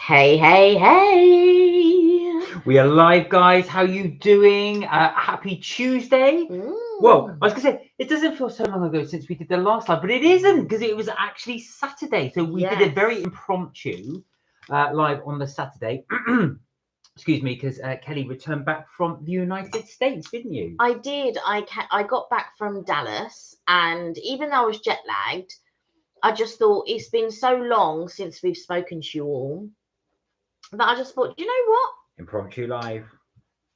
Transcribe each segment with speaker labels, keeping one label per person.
Speaker 1: Hey, hey, hey.
Speaker 2: We are live, guys. How you doing? Happy Tuesday. Well, I was going to say, it doesn't feel so long ago since we did the last live, but it isn't because it was actually Saturday. So we did a very impromptu live on the Saturday. Excuse me, because Kelly returned back from the United States, didn't you?
Speaker 1: I did. I got back from Dallas, and even though I was jet lagged, I just thought it's been so long since we've spoken to you all that I just thought, you know what?
Speaker 2: Impromptu live.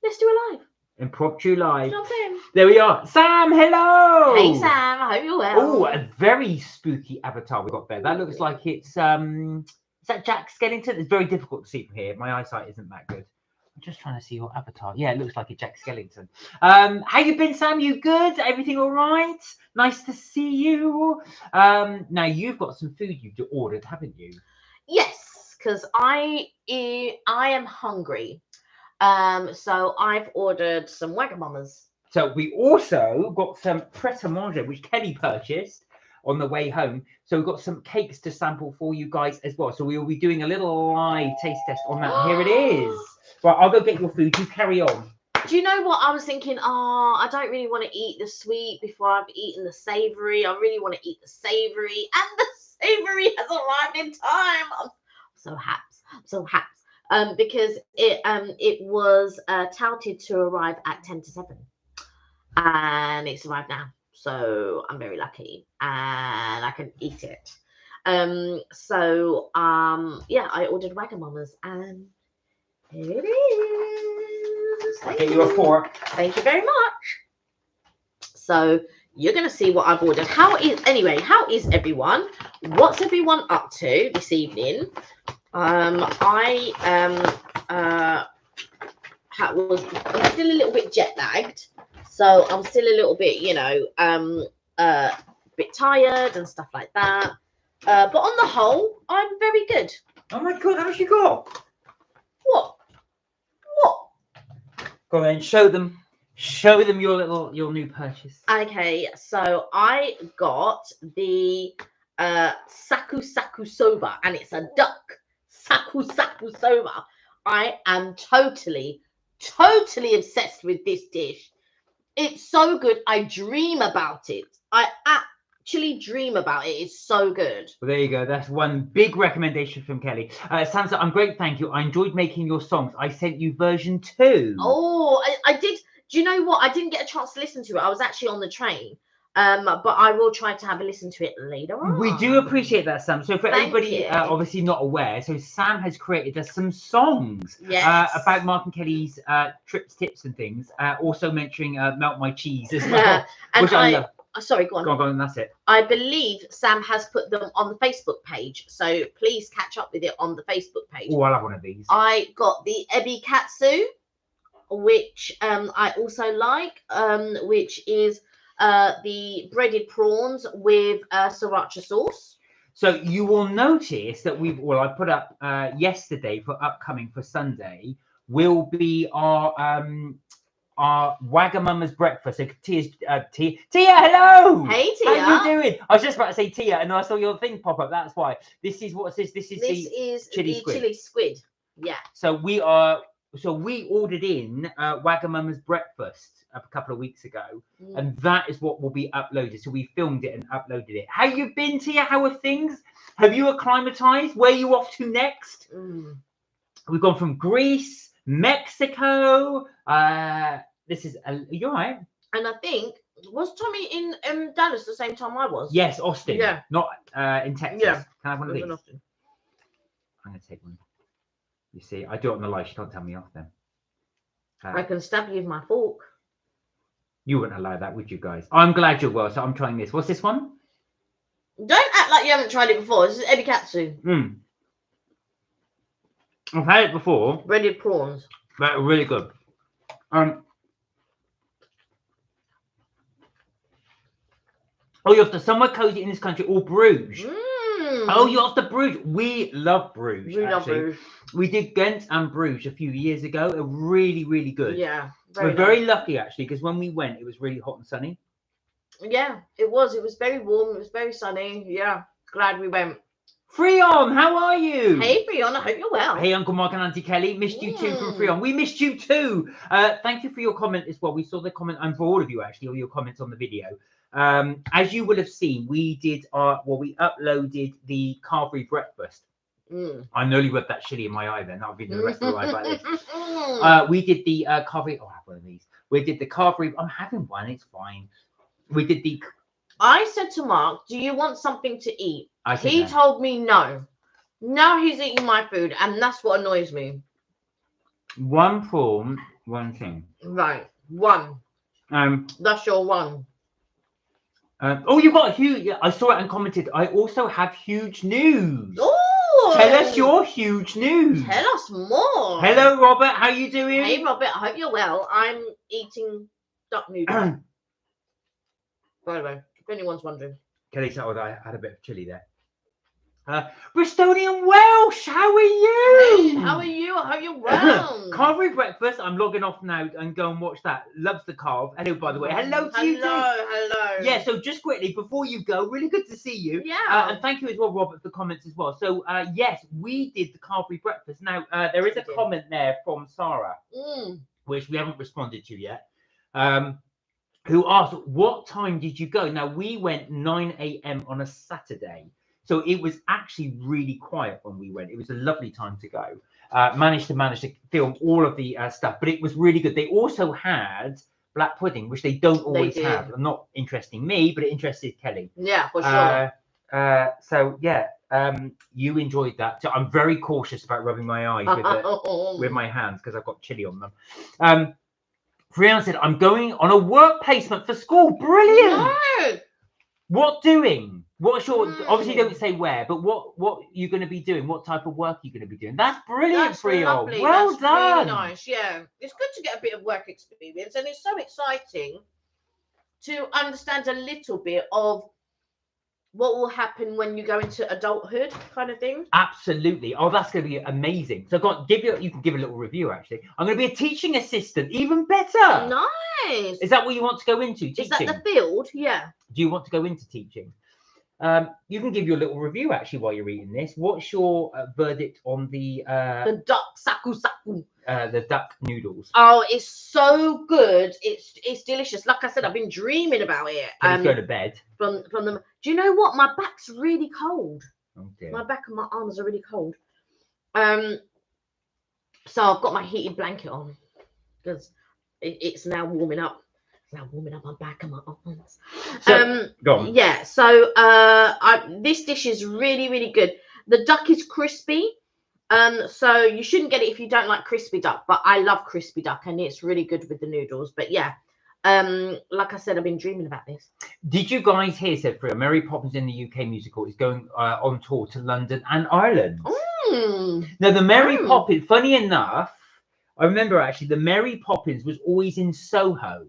Speaker 1: Let's do a live.
Speaker 2: Impromptu live.
Speaker 1: You know what I'm saying?
Speaker 2: There we are. Sam, hello.
Speaker 1: Hey, Sam. I hope you're well.
Speaker 2: Oh, a very spooky avatar we got there. That looks like it's is that Jack Skellington? It's very difficult to see from here. My eyesight isn't that good. I'm just trying to see your avatar. Yeah, it looks like a Jack Skellington. How you been, Sam? You good? Everything all right? Nice to see you. Now you've got some food you've ordered, haven't you?
Speaker 1: Yes, because I am hungry. So I've ordered some Wagamama's.
Speaker 2: So we also got some Pret which Kelly purchased on the way home. So we've got some cakes to sample for you guys as well. So we will be doing a little live taste test on that. Here it is. Right, I'll go get your food. You carry on.
Speaker 1: Do you know what I was thinking? Oh, I don't really want to eat the sweet before I've eaten the savoury. I really want to eat the savoury, and the savoury has arrived in time. I'm so happy. Because it was touted to arrive at 10 to 7, and it's arrived now. So I'm very lucky, and I can eat it. Yeah, I ordered Wagamama's, and here it is.
Speaker 2: I'll get you a fork.
Speaker 1: Thank you very much. So you're going to see what I've ordered. How is everyone? What's everyone up to this evening? I'm still a little bit jet lagged, so I'm still a little bit, bit tired and stuff like that. But on the whole, I'm very good.
Speaker 2: Oh my God, how's you got?
Speaker 1: What?
Speaker 2: Go on then, show them your new purchase.
Speaker 1: Okay, so I got the saku soba, and it's a duck saku soba. I am totally obsessed with this dish. It's so good. I dream about it. I actually dream about it. It's so good.
Speaker 2: Well, there you go. That's one big recommendation from Kelly. Sansa, I'm great, thank you. I enjoyed making your songs. I sent you version 2.
Speaker 1: Oh, I did. Do you know what? I didn't get a chance to listen to it. I was actually on the train. But I will try to have a listen to it later on.
Speaker 2: We do appreciate that, Sam. So for anybody obviously not aware, so Sam has created us some songs about Mark and Kelly's trips, tips and things. Also mentioning Melt My Cheese as well.
Speaker 1: And I love. Sorry, go on.
Speaker 2: Go on, that's it.
Speaker 1: I believe Sam has put them on the Facebook page, so please catch up with it on the Facebook page.
Speaker 2: Oh, I love one of these.
Speaker 1: I got the ebi katsu, which I also like, which is the breaded prawns with sriracha sauce.
Speaker 2: So you will notice that I put up yesterday for upcoming for Sunday will be our Wagamama's breakfast. So Tia, hello.
Speaker 1: Hey Tia,
Speaker 2: how you doing? I was just about to say Tia, and I saw your thing pop up. That's why. This is the chili squid.
Speaker 1: Yeah.
Speaker 2: So we ordered in Wagamama's breakfast a couple of weeks ago, and that is what will be uploaded. So we filmed it and uploaded it. How you been, Tia? How are things? Have you acclimatized? Where are you off to next? We've gone from Greece, Mexico. This is you're right.
Speaker 1: And I think was Tommy in Dallas the same time I was?
Speaker 2: Yes, Austin.
Speaker 1: Yeah,
Speaker 2: not in Texas.
Speaker 1: Yeah,
Speaker 2: can I have one of these?
Speaker 1: Austin.
Speaker 2: I'm gonna take one. You see, I do it on the live. She can't tell me off then.
Speaker 1: I can stab you with my fork.
Speaker 2: You wouldn't allow that, would you, guys? I'm glad you're well. So I'm trying this. What's this one?
Speaker 1: Don't act like you haven't tried it before. This is ebi katsu.
Speaker 2: I've had it before.
Speaker 1: Breaded prawns.
Speaker 2: They're really good. Oh, you're off to somewhere cozy in this country, or Bruges. Oh, you're off to Bruges. We love Bruges.
Speaker 1: We love Bruges.
Speaker 2: We did Ghent and Bruges a few years ago. They're really, really good.
Speaker 1: Yeah.
Speaker 2: We're very lucky, actually, because when we went, it was really hot and sunny.
Speaker 1: Yeah, it was. It was very warm. It was very sunny. Yeah, glad we went.
Speaker 2: Freon, how are you?
Speaker 1: Hey, Brianna, I hope you're well.
Speaker 2: Hey, Uncle Mark and Auntie Kelly. Missed you too from Freon. We missed you too. Thank you for your comment as well. We saw the comment, and for all of you actually, all your comments on the video. As you will have seen, we did we uploaded the carvery breakfast. I nearly rubbed that chili in my eye then. That'll be the rest of the life like this. We did the carvery. Oh, I have one of these. We did the carvery. I'm having one. It's fine. We did the.
Speaker 1: I said to Mark, "Do you want something to eat?" He
Speaker 2: no.
Speaker 1: told me no. Now he's eating my food, and that's what annoys me.
Speaker 2: One prawn, one thing.
Speaker 1: Right, one. That's your one.
Speaker 2: Oh, you've got a huge. Yeah, I saw it and commented. I also have huge news.
Speaker 1: Oh,
Speaker 2: tell us your huge news.
Speaker 1: Tell us more.
Speaker 2: Hello, Robert. How you doing?
Speaker 1: Hey, Robert. I hope you're well. I'm eating duck noodles. By the way, if anyone's wondering.
Speaker 2: Kelly said, I had a bit of chili there. Bristolian Welsh, how are you?
Speaker 1: Hey, how are you? I hope you're well.
Speaker 2: Carvery breakfast. I'm logging off now and go and watch that. Loves the carve. Hello, by the way. Hello to you.
Speaker 1: Hello.
Speaker 2: Yeah. So just quickly before you go, really good to see you.
Speaker 1: Yeah.
Speaker 2: And thank you as well, Robert, for the comments as well. So yes, we did the carvery breakfast. Now there is a comment there from Sarah, which we haven't responded to yet. Who asked, what time did you go? Now we went 9 a.m. on a Saturday. So it was actually really quiet when we went. It was a lovely time to go. Managed to film all of the stuff, but it was really good. They also had black pudding, which they don't always have. Not interesting me, but it interested Kelly.
Speaker 1: Yeah, for sure.
Speaker 2: So yeah, you enjoyed that. So I'm very cautious about rubbing my eyes with my hands because I've got chili on them. Brianna said, I'm going on a work placement for school. Brilliant.
Speaker 1: No.
Speaker 2: What doing? What's your obviously don't say where, but what you're going to be doing? What type of work you're going to be doing? That's brilliant, Freon. Well
Speaker 1: That's
Speaker 2: done.
Speaker 1: Really nice. Yeah, it's good to get a bit of work experience, and it's so exciting to understand a little bit of what will happen when you go into adulthood, kind of thing.
Speaker 2: Absolutely. Oh, that's going to be amazing. So, you can give a little review. Actually, I'm going to be a teaching assistant. Even better.
Speaker 1: Nice.
Speaker 2: Is that what you want to go into? Teaching?
Speaker 1: Is that the field? Yeah.
Speaker 2: Do you want to go into teaching? You can give your little review actually while you're eating this. What's your verdict on the
Speaker 1: duck saku?
Speaker 2: The duck noodles.
Speaker 1: Oh, it's so good. It's delicious. Like I said, I've been dreaming about it.
Speaker 2: Go to bed.
Speaker 1: From them. Do you know what? My back's really cold.
Speaker 2: Oh dear.
Speaker 1: My back and my arms are really cold. So I've got my heated blanket on because it's now warming up. Now warming up my back and my arms.
Speaker 2: So, go on.
Speaker 1: Yeah. So this dish is really, really good. The duck is crispy. So you shouldn't get it if you don't like crispy duck. But I love crispy duck, and it's really good with the noodles. But yeah, like I said, I've been dreaming about this.
Speaker 2: Did you guys hear? Said Freya, Mary Poppins in the UK musical is going on tour to London and Ireland. Now the Mary Poppins. Funny enough, I remember actually the Mary Poppins was always in Soho.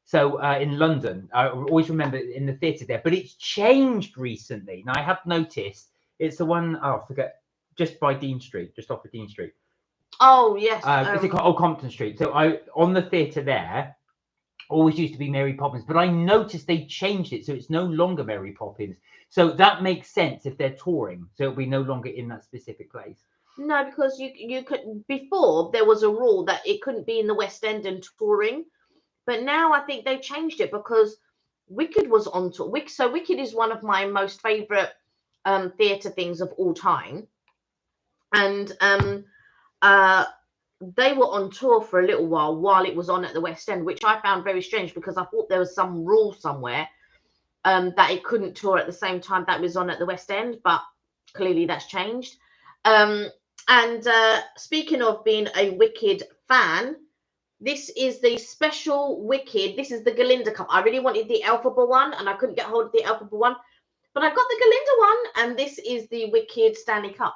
Speaker 2: So in London, I always remember in the theatre there, but it's changed recently. Now I have noticed it's the one, I forget, just by Dean Street, just off of Dean Street.
Speaker 1: Oh, yes.
Speaker 2: Is it called Compton Street? So on the theatre there, always used to be Mary Poppins, but I noticed they changed it. So it's no longer Mary Poppins. So that makes sense if they're touring. So it'll be no longer in that specific place.
Speaker 1: No, because you could, before there was a rule that it couldn't be in the West End and touring. But now I think they changed it because Wicked was on tour. So Wicked is one of my most favourite theatre things of all time. And they were on tour for a little while it was on at the West End, which I found very strange because I thought there was some rule somewhere that it couldn't tour at the same time that was on at the West End. But clearly that's changed. And speaking of being a Wicked fan, this is the special Wicked. This is the Galinda Cup. I really wanted the Elphaba one, and I couldn't get hold of the Elphaba one. But I got the Galinda one, and this is the Wicked Stanley Cup.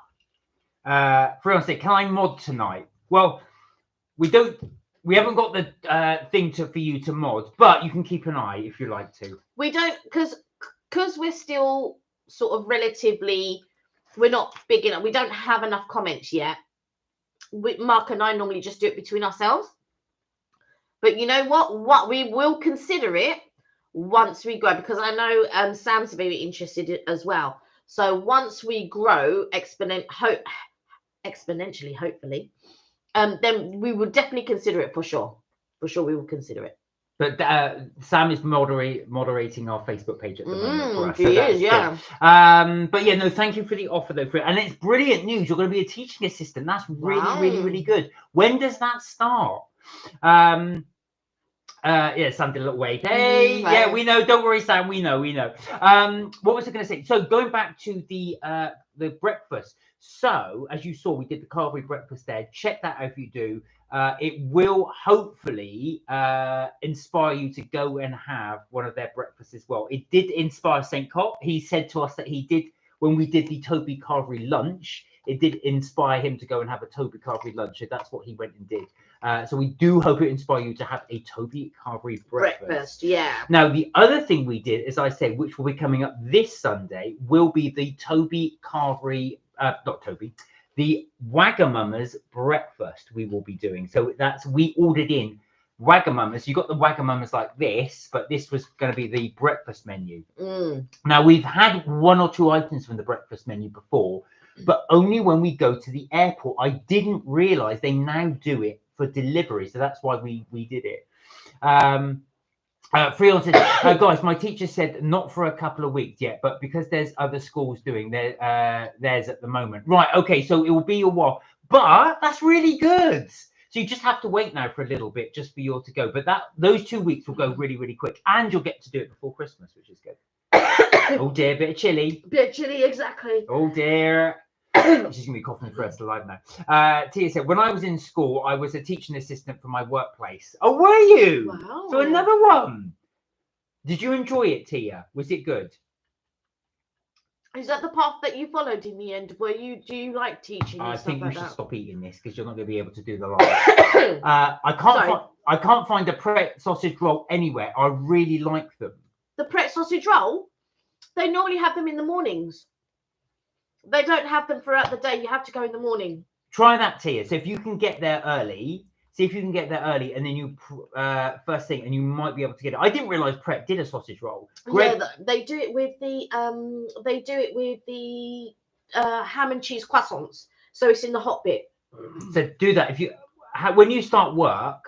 Speaker 2: Freya said, can I mod tonight? Well, we haven't got the thing for you to mod, but you can keep an eye if you like to.
Speaker 1: We don't, because we're still sort of relatively, we're not big enough. We don't have enough comments yet. Mark and I normally just do it between ourselves. But you know what? We will consider it once we grow, because I know Sam's very interested as well. So once we grow exponentially, hopefully, then we will definitely consider it for sure. For sure, we will consider it.
Speaker 2: But Sam is moderating our Facebook page at the moment for us.
Speaker 1: She is, yeah.
Speaker 2: But yeah, no, thank you for the offer though. And it's brilliant news. You're going to be a teaching assistant. That's really good. When does that start? Yeah, Sam did a little wave. Hey, yeah, we know. Don't worry, Sam. We know. What was I going to say? So going back to the breakfast. So as you saw, we did the Carvery breakfast there. Check that out if you do. It will hopefully inspire you to go and have one of their breakfasts as well. It did inspire St. Cott. He said to us that he did, when we did the Toby Carvery lunch, it did inspire him to go and have a Toby Carvery lunch. So that's what he went and did. So we do hope it inspires you to have a Toby Carvery breakfast.
Speaker 1: Yeah.
Speaker 2: Now, the other thing we did, as I say, which will be coming up this Sunday, will be the Toby Carvery, the Wagamama's breakfast we will be doing. So we ordered in Wagamama's. You got the Wagamama's like this, but this was going to be the breakfast menu. Now, we've had 1 or 2 items from the breakfast menu before, but only when we go to the airport. I didn't realize they now do it for delivery, so that's why we did it. Freon said, guys, my teacher said not for a couple of weeks yet, but because there's other schools doing theirs at the moment. Right, okay, so it will be a while, but that's really good. So you just have to wait now for a little bit just for yours to go. But those 2 weeks will go really quick, and you'll get to do it before Christmas, which is good. Oh dear, bit of chilly.
Speaker 1: Exactly.
Speaker 2: Oh dear. She's gonna be coughing for us alive now. Tia said, when I was in school, I was a teaching assistant for my workplace. Oh, were you?
Speaker 1: Wow.
Speaker 2: So another one. Did you enjoy it, Tia? Was it good?
Speaker 1: Is that the path that you followed in the end? Do you like teaching?
Speaker 2: I think you should
Speaker 1: that?
Speaker 2: stop eating this because you're not going to be able to do the live. I can't find a Pret sausage roll anywhere. I really like them.
Speaker 1: The Pret sausage roll, they normally have them in the mornings. They don't have them throughout the day. You have to go in the morning.
Speaker 2: Try that, Tia. So if you can get there early, and then you first thing, and you might be able to get it. I didn't realize Pret did a sausage roll.
Speaker 1: Yeah, they do it with the ham and cheese croissants. So it's in the hot bit.
Speaker 2: So do that. When you start work,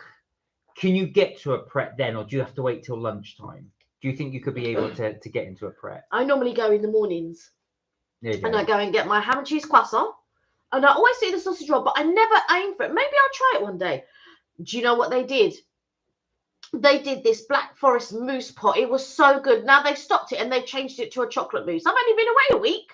Speaker 2: can you get to a Pret then, or do you have to wait till lunchtime? Do you think you could be able to get into a Pret?
Speaker 1: I normally go in the mornings.
Speaker 2: And
Speaker 1: I go and get my ham and cheese croissant. And I always see the sausage roll, but I never aim for it. Maybe I'll try it one day. Do you know what they did? They did this Black Forest mousse pot. It was so good. Now they've stopped it and they've changed it to a chocolate mousse. I've only been away a week.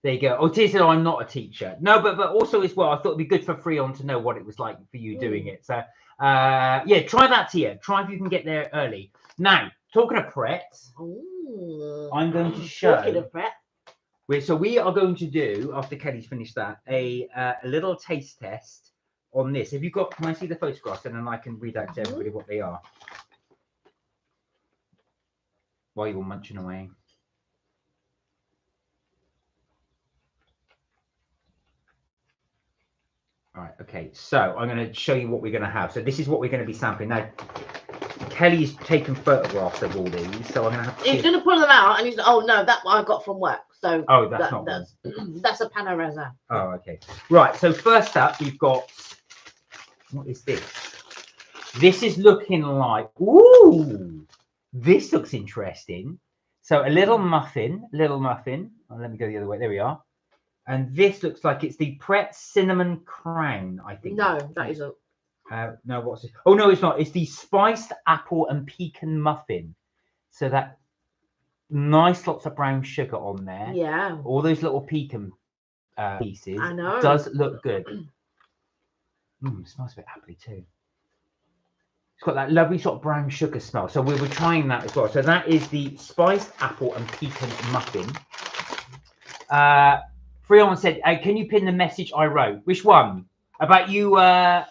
Speaker 2: There you go. Oh, Tia said, I'm not a teacher. No, but also as well, I thought it'd be good for Freon to know what it was like for you doing it. So, yeah, try that, Tia. Try if you can get there early. Now, talking of Pret, I'm going to show.
Speaker 1: Talking of Pret.
Speaker 2: So we are going to do, after Kelly's finished that, a little taste test on this. Have you got, can I see the photographs and then I can read out to everybody what they are? While you're munching away. All right, okay, so I'm going to show you what we're going to have. So this is what we're going to be sampling. Now, Kelly's taken photographs of all these, so I'm going to have to...
Speaker 1: He's going to pull them out and he's like, oh no, that I got from work. So
Speaker 2: that's not one.
Speaker 1: That's a panorama.
Speaker 2: Oh, okay. Right, so first up, we've got... What is this? This is looking like... Ooh! This looks interesting. So a little muffin. Oh, let me go the other way. There we are. And this looks like it's the Pret Cinnamon Crown, I think.
Speaker 1: No, that isn't.
Speaker 2: No, what's this? Oh, no, it's not. It's the Spiced Apple and Pecan Muffin. So that nice, lots of brown sugar on there.
Speaker 1: Yeah.
Speaker 2: All those little pecan pieces.
Speaker 1: I know.
Speaker 2: Does look good. It smells a bit appley too. It's got that lovely sort of brown sugar smell. So we were trying that as well. So that is the Spiced Apple and Pecan Muffin. Freon said, can you pin the message I wrote? Which one? About you, the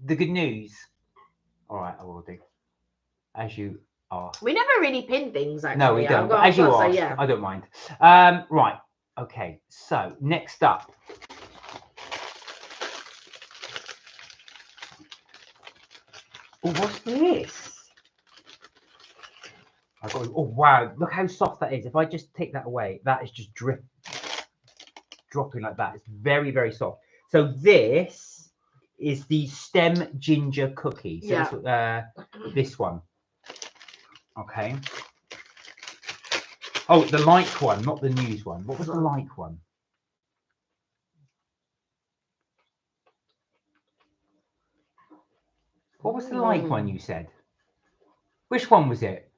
Speaker 2: good news. All right, I will do. As you are.
Speaker 1: We never really pin things, actually.
Speaker 2: No, we don't. But as you are,
Speaker 1: yeah.
Speaker 2: I don't mind. Right. Okay. So next up. Oh, what's this? Oh wow, look how soft that is. If I just take that away, that is just dropping like that. It's very, very soft. So this is the stem ginger cookie. So this one. Okay. Oh, the like one, not the news one. What was the like one? What was the like one you said? Which one was it?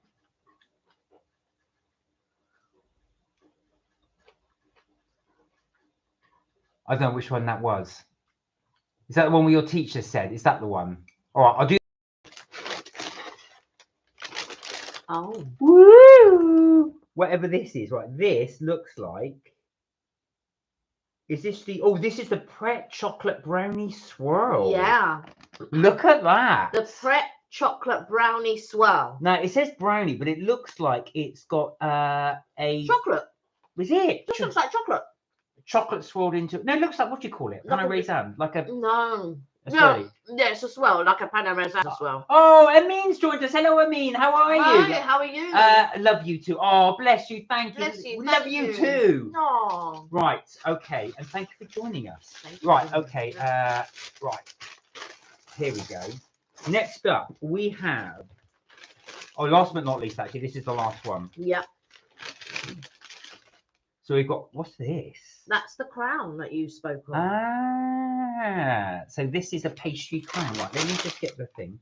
Speaker 2: I don't know which one that was. Is that the one where your teacher said? Is that the one? All right, I'll do.
Speaker 1: Oh.
Speaker 2: Woo! Whatever this is, right? This looks like. Is this the? Oh, this is the Pret chocolate brownie swirl.
Speaker 1: Yeah.
Speaker 2: Look at that.
Speaker 1: The Pret chocolate brownie swirl.
Speaker 2: Now it says brownie, but it looks like it's got a.
Speaker 1: Chocolate.
Speaker 2: Was it?
Speaker 1: Just looks like chocolate.
Speaker 2: Chocolate swirled into. No, it looks like, what do you call it?
Speaker 1: Like
Speaker 2: Pan raisin, like a.
Speaker 1: No.
Speaker 2: A
Speaker 1: Yeah, it's a swirl, like a pan raisin swirl.
Speaker 2: Oh, Amin's joined us. Hello, Amin. How are you?
Speaker 1: Hi, how are you?
Speaker 2: Love you too. Oh, bless you. Thank you.
Speaker 1: Bless you.
Speaker 2: Love you too.
Speaker 1: No.
Speaker 2: Right. Okay. And thank you for joining us.
Speaker 1: Thank you.
Speaker 2: Right. Okay. Right. Here we go. Next up, we have. Oh, last but not least, actually, this is the last one.
Speaker 1: Yeah.
Speaker 2: So we've got. What's this?
Speaker 1: That's the crown that you spoke of.
Speaker 2: So this is a pastry crown. Right, let me just get the thing.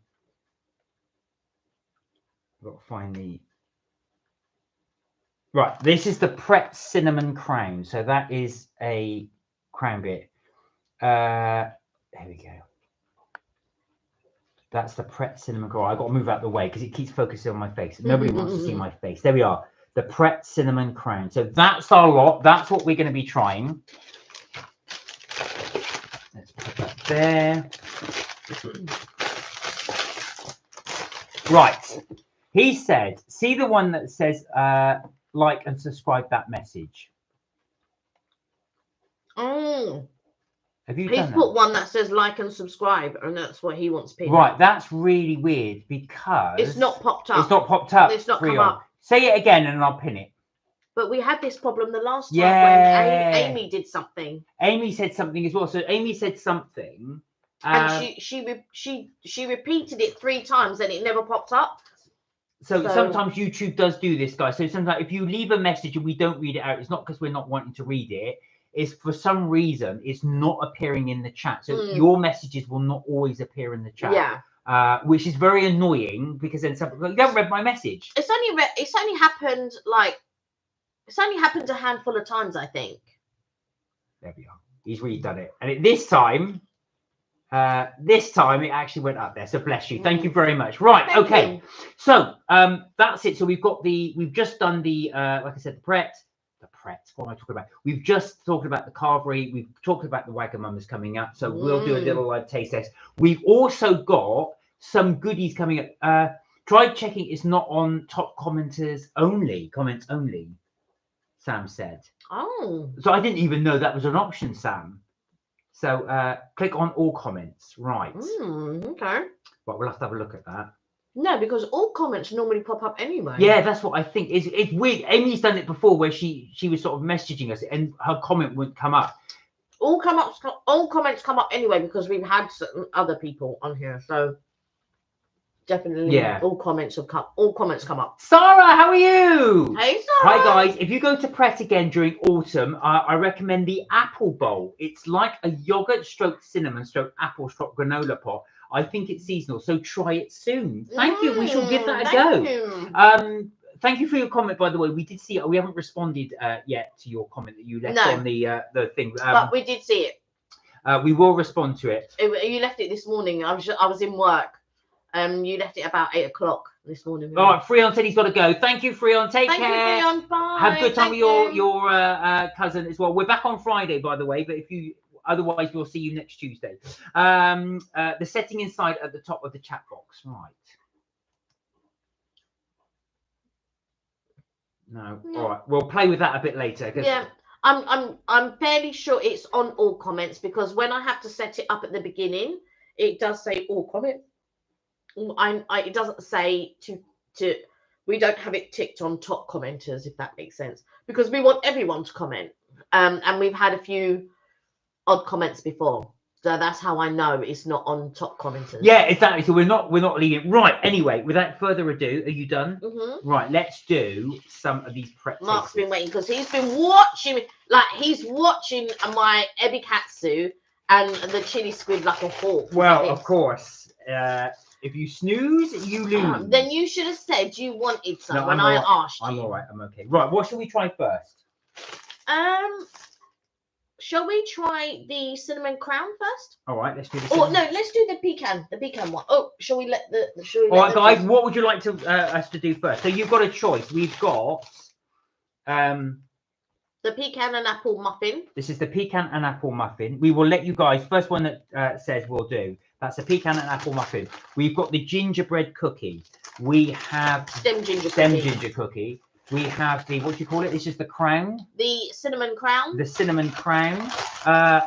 Speaker 2: I've got to find the. Right, this is the Pret cinnamon crown. So that is a crown bit. There we go. That's the Pret cinnamon crown. I've got to move out the way because it keeps focusing on my face. Nobody wants to see my face. There we are. The Pret cinnamon crown. So that's our lot. That's what we're going to be trying. Let's put that there. Right. He said, see the one that says like and subscribe that message.
Speaker 1: Oh.
Speaker 2: Have you
Speaker 1: He's
Speaker 2: done
Speaker 1: put
Speaker 2: that?
Speaker 1: one that says like and subscribe, and that's what he wants people.
Speaker 2: Right, that's really weird because
Speaker 1: it's not popped up.
Speaker 2: It's not popped up.
Speaker 1: It's not come up.
Speaker 2: Say it again and I'll pin it.
Speaker 1: But we had this problem the last time
Speaker 2: Yeah.
Speaker 1: when Amy did something.
Speaker 2: Amy said something as well. So Amy said something.
Speaker 1: And she repeated it 3 times and it never popped up.
Speaker 2: So sometimes YouTube does do this, guys. So sometimes if you leave a message and we don't read it out, it's not because we're not wanting to read it. It's for some reason it's not appearing in the chat. So your messages will not always appear in the chat.
Speaker 1: Yeah.
Speaker 2: Which is very annoying because then some people go, you haven't read my message.
Speaker 1: It's only happened a handful of times, I think.
Speaker 2: There we are. He's really done it. And this time it actually went up there. So bless you. Thank you very much. Right.
Speaker 1: Thank
Speaker 2: okay.
Speaker 1: you.
Speaker 2: So that's it. So we've just done the like I said, the Pret. What am I talking about? We've just talked about the carvery. We've talked about the Wagamama's coming up. So we'll do a little taste test. We've also got some goodies coming up. Try checking it's not on top comments only. Sam said.
Speaker 1: Oh.
Speaker 2: So I didn't even know that was an option, Sam. So click on all comments. Right.
Speaker 1: Okay.
Speaker 2: But we'll have to have a look at that.
Speaker 1: No, because all comments normally pop up anyway.
Speaker 2: Yeah, that's what I think. It's weird. Amy's done it before where she was sort of messaging us and her comment wouldn't come up.
Speaker 1: All comments come up anyway because we've had certain other people on here. So definitely all comments come up.
Speaker 2: Sarah, how are you?
Speaker 1: Hey Sarah.
Speaker 2: Hi guys. If you go to Pret again during autumn, I recommend the apple bowl. It's like a yogurt stroke cinnamon stroke apple stroke granola pot. I think it's seasonal, so try it soon. Thank you. We shall give that a go. Thank you for your comment, by the way. We did see it. We haven't responded yet to your comment that you left on the thing.
Speaker 1: But we did see it.
Speaker 2: We will respond to it.
Speaker 1: You left it this morning. I was in work. You left it about 8 o'clock this morning.
Speaker 2: All right, Freon said he's got to go. Thank you, Freon. Take care.
Speaker 1: Thank you, Freon. Bye.
Speaker 2: Have a good time with your cousin as well. We're back on Friday, by the way. But otherwise, we'll see you next Tuesday. The setting inside at the top of the chat box. Right. No. Yeah. All right. We'll play with that a bit later.
Speaker 1: Yeah. I'm fairly sure it's on all comments because when I have to set it up at the beginning, it does say all comments. It doesn't say to we don't have it ticked on top commenters, if that makes sense, because we want everyone to comment. And we've had a few odd comments before, so that's how I know it's not on top commenters.
Speaker 2: Yeah, exactly. So we're not leading. Right. Anyway, without further ado, are you done?
Speaker 1: Mm-hmm.
Speaker 2: Right. Let's do some of these Pret.
Speaker 1: Mark's been waiting because he's been watching, like he's watching my ebikatsu and the chili squid like a hawk.
Speaker 2: Well, of course. If you snooze, you lose.
Speaker 1: Then you should have said you wanted some
Speaker 2: No,
Speaker 1: when I asked you.
Speaker 2: I'm all right. I'm okay. Right. What shall we try first?
Speaker 1: Shall we try the cinnamon crown first?
Speaker 2: All right. Let's do this.
Speaker 1: Oh no, let's do the pecan. The pecan one. Oh, shall we let the?
Speaker 2: All right, guys. What would you like to us to do first? So you've got a choice. We've got
Speaker 1: the pecan and apple muffin.
Speaker 2: This is the pecan and apple muffin. We will let you guys. First one that says we'll do. That's a pecan and apple muffin. We've got the gingerbread cookie. We have
Speaker 1: stem ginger
Speaker 2: cookie. We have the, what do you call it? This is the crown.
Speaker 1: The cinnamon crown.
Speaker 2: The cinnamon crown.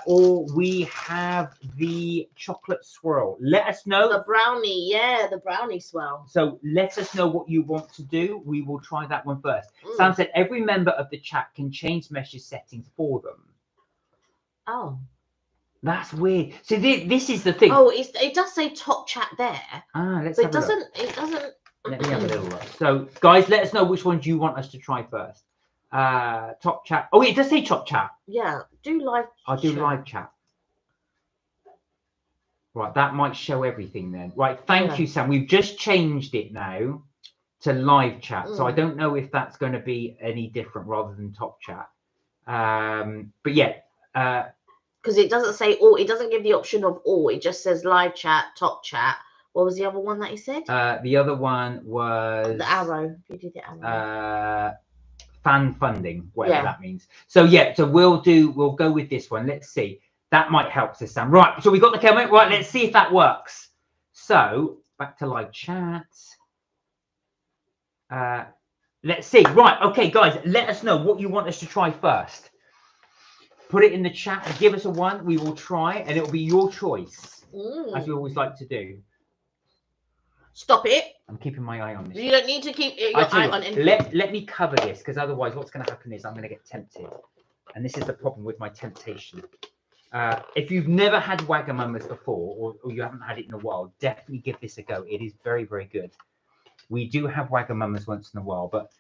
Speaker 2: Or we have the chocolate swirl. Let us know.
Speaker 1: The brownie, yeah, the brownie swirl.
Speaker 2: So let us know what you want to do. We will try that one first. Sam said every member of the chat can change message settings for them.
Speaker 1: Oh.
Speaker 2: That's weird. So this is the thing.
Speaker 1: Oh, it does say top chat there.
Speaker 2: Ah, let's
Speaker 1: but
Speaker 2: have a look.
Speaker 1: It doesn't.
Speaker 2: Let me have a little look. So, guys, let us know which ones you want us to try first. Top chat. Oh, it does say top chat.
Speaker 1: Yeah, do live.
Speaker 2: I'll do live chat. Right, that might show everything then. Right, thank you, Sam. We've just changed it now to live chat. So I don't know if that's going to be any different rather than top chat. But yeah.
Speaker 1: Because it doesn't say all. It doesn't give the option of all. It just says live chat, top chat. What was the other one that he said?
Speaker 2: The other one was
Speaker 1: the arrow. You did the arrow.
Speaker 2: Fan funding, whatever that means. So yeah, so we'll go with this one. Let's see. That might help us, Sam. Right. So we got the comment. Right. Let's see if that works. So back to live chat. Let's see. Right. Okay, guys. Let us know what you want us to try first. Put it in the chat and give us a one. We will try, and it will be your choice, as we always like to do.
Speaker 1: Stop it.
Speaker 2: I'm keeping my eye on this.
Speaker 1: You don't need to keep your eye on anything.
Speaker 2: Let me cover this, because otherwise what's going to happen is I'm going to get tempted. And this is the problem with my temptation. If you've never had Wagamama's before, or you haven't had it in a while, definitely give this a go. It is very, very good. We do have Wagamama's once in a while, but...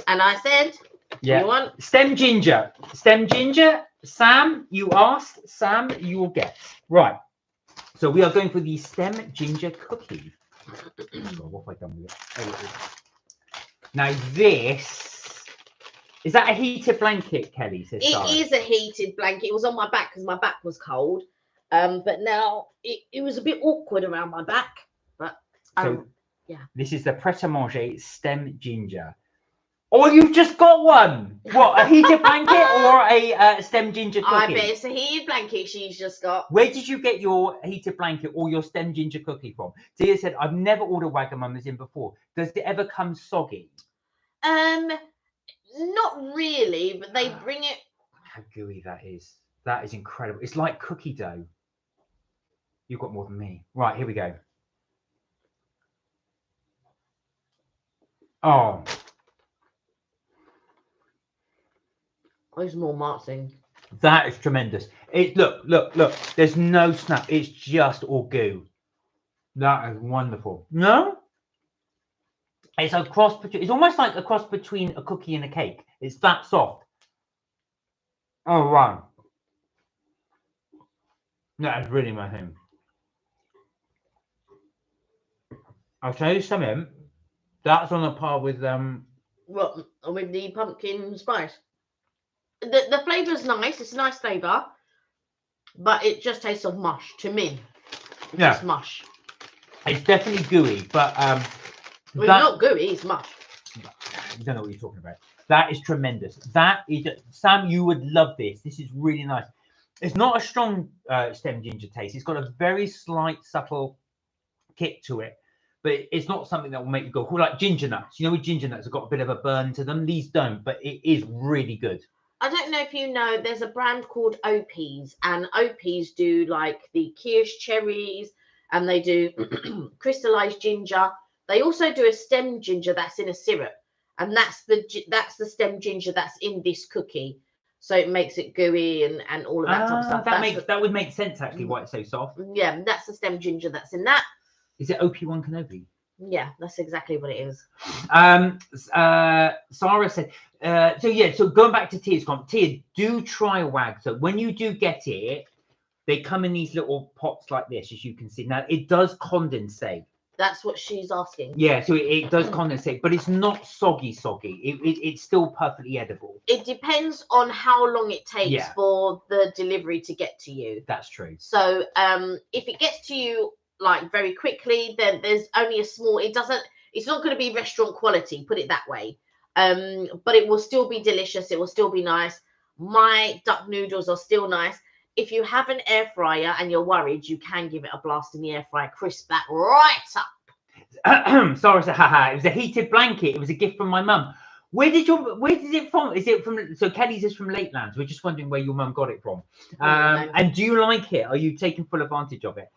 Speaker 1: And I said,
Speaker 2: yeah.
Speaker 1: You want?
Speaker 2: Stem ginger. Stem ginger. Sam, you asked. Sam, you will get. Right. So we are going for the stem ginger cookie. What have I done with it? Oh, now this is that a heated blanket, Kelly says.
Speaker 1: It is a heated blanket. It was on my back because my back was cold. But now it was a bit awkward around my back. But yeah. This
Speaker 2: is the Pret-a-Manger stem ginger. Oh, you've just got one. What, a heated blanket or a stem ginger cookie?
Speaker 1: I bet it's a heated blanket she's just got.
Speaker 2: Where did you get your heated blanket or your stem ginger cookie from? Tia said, I've never ordered Wagamama's in before. Does it ever come soggy?
Speaker 1: Not really, but they bring it.
Speaker 2: How gooey that is. That is incredible. It's like cookie dough. You've got more than me. Right, here we go. Oh.
Speaker 1: There's more marching.
Speaker 2: That is tremendous. Look. There's no snap. It's just all goo. That is wonderful. No? It's a cross between. It's almost like a cross between a cookie and a cake. It's that soft. Oh wow. That is really my thing. I'll tell you something. That's on a par with
Speaker 1: What, with the pumpkin spice? The flavour's nice. It's a nice flavour, but it just tastes of mush to me. It's mush.
Speaker 2: It's definitely gooey, but
Speaker 1: well, it's not gooey. It's mush.
Speaker 2: You don't know what you're talking about. That is tremendous. That is Sam. You would love this. This is really nice. It's not a strong stem ginger taste. It's got a very slight, subtle kick to it, but it's not something that will make you go like ginger nuts. You know, with ginger nuts, have got a bit of a burn to them. These don't, but it is really good.
Speaker 1: I don't know if you know, there's a brand called OPs, and OPs do like the kirsch cherries, and they do crystallized ginger. They also do a stem ginger that's in a syrup, and that's the stem ginger that's in this cookie. So it makes it gooey and all of that type of stuff.
Speaker 2: That would make sense actually why it's so soft.
Speaker 1: Yeah, that's the stem ginger that's in that.
Speaker 2: Is it OP1 Kenobi?
Speaker 1: Yeah, that's exactly what it is.
Speaker 2: Sarah said, so going back to Tia's comment, Tia, do try a wag. So when you do get it, they come in these little pots like this, as you can see. Now, it does condensate.
Speaker 1: That's what she's asking.
Speaker 2: Yeah, so it does condensate, but it's not soggy. It's still perfectly edible.
Speaker 1: It depends on how long it takes for the delivery to get to you.
Speaker 2: That's true.
Speaker 1: So if it gets to you like very quickly, then there's only a small, it's not going to be restaurant quality, put it that way. But it will still be delicious. It will still be nice. My duck noodles are still nice. If you have an air fryer and you're worried, you can give it a blast in the air fryer, crisp that right up.
Speaker 2: Sarah said, haha, it was a heated blanket. It was a gift from my mum. Where is it from? Is it from, so Kelly's is from Lakelands. We're just wondering where your mum got it from. And do you like it? Are you taking full advantage of it?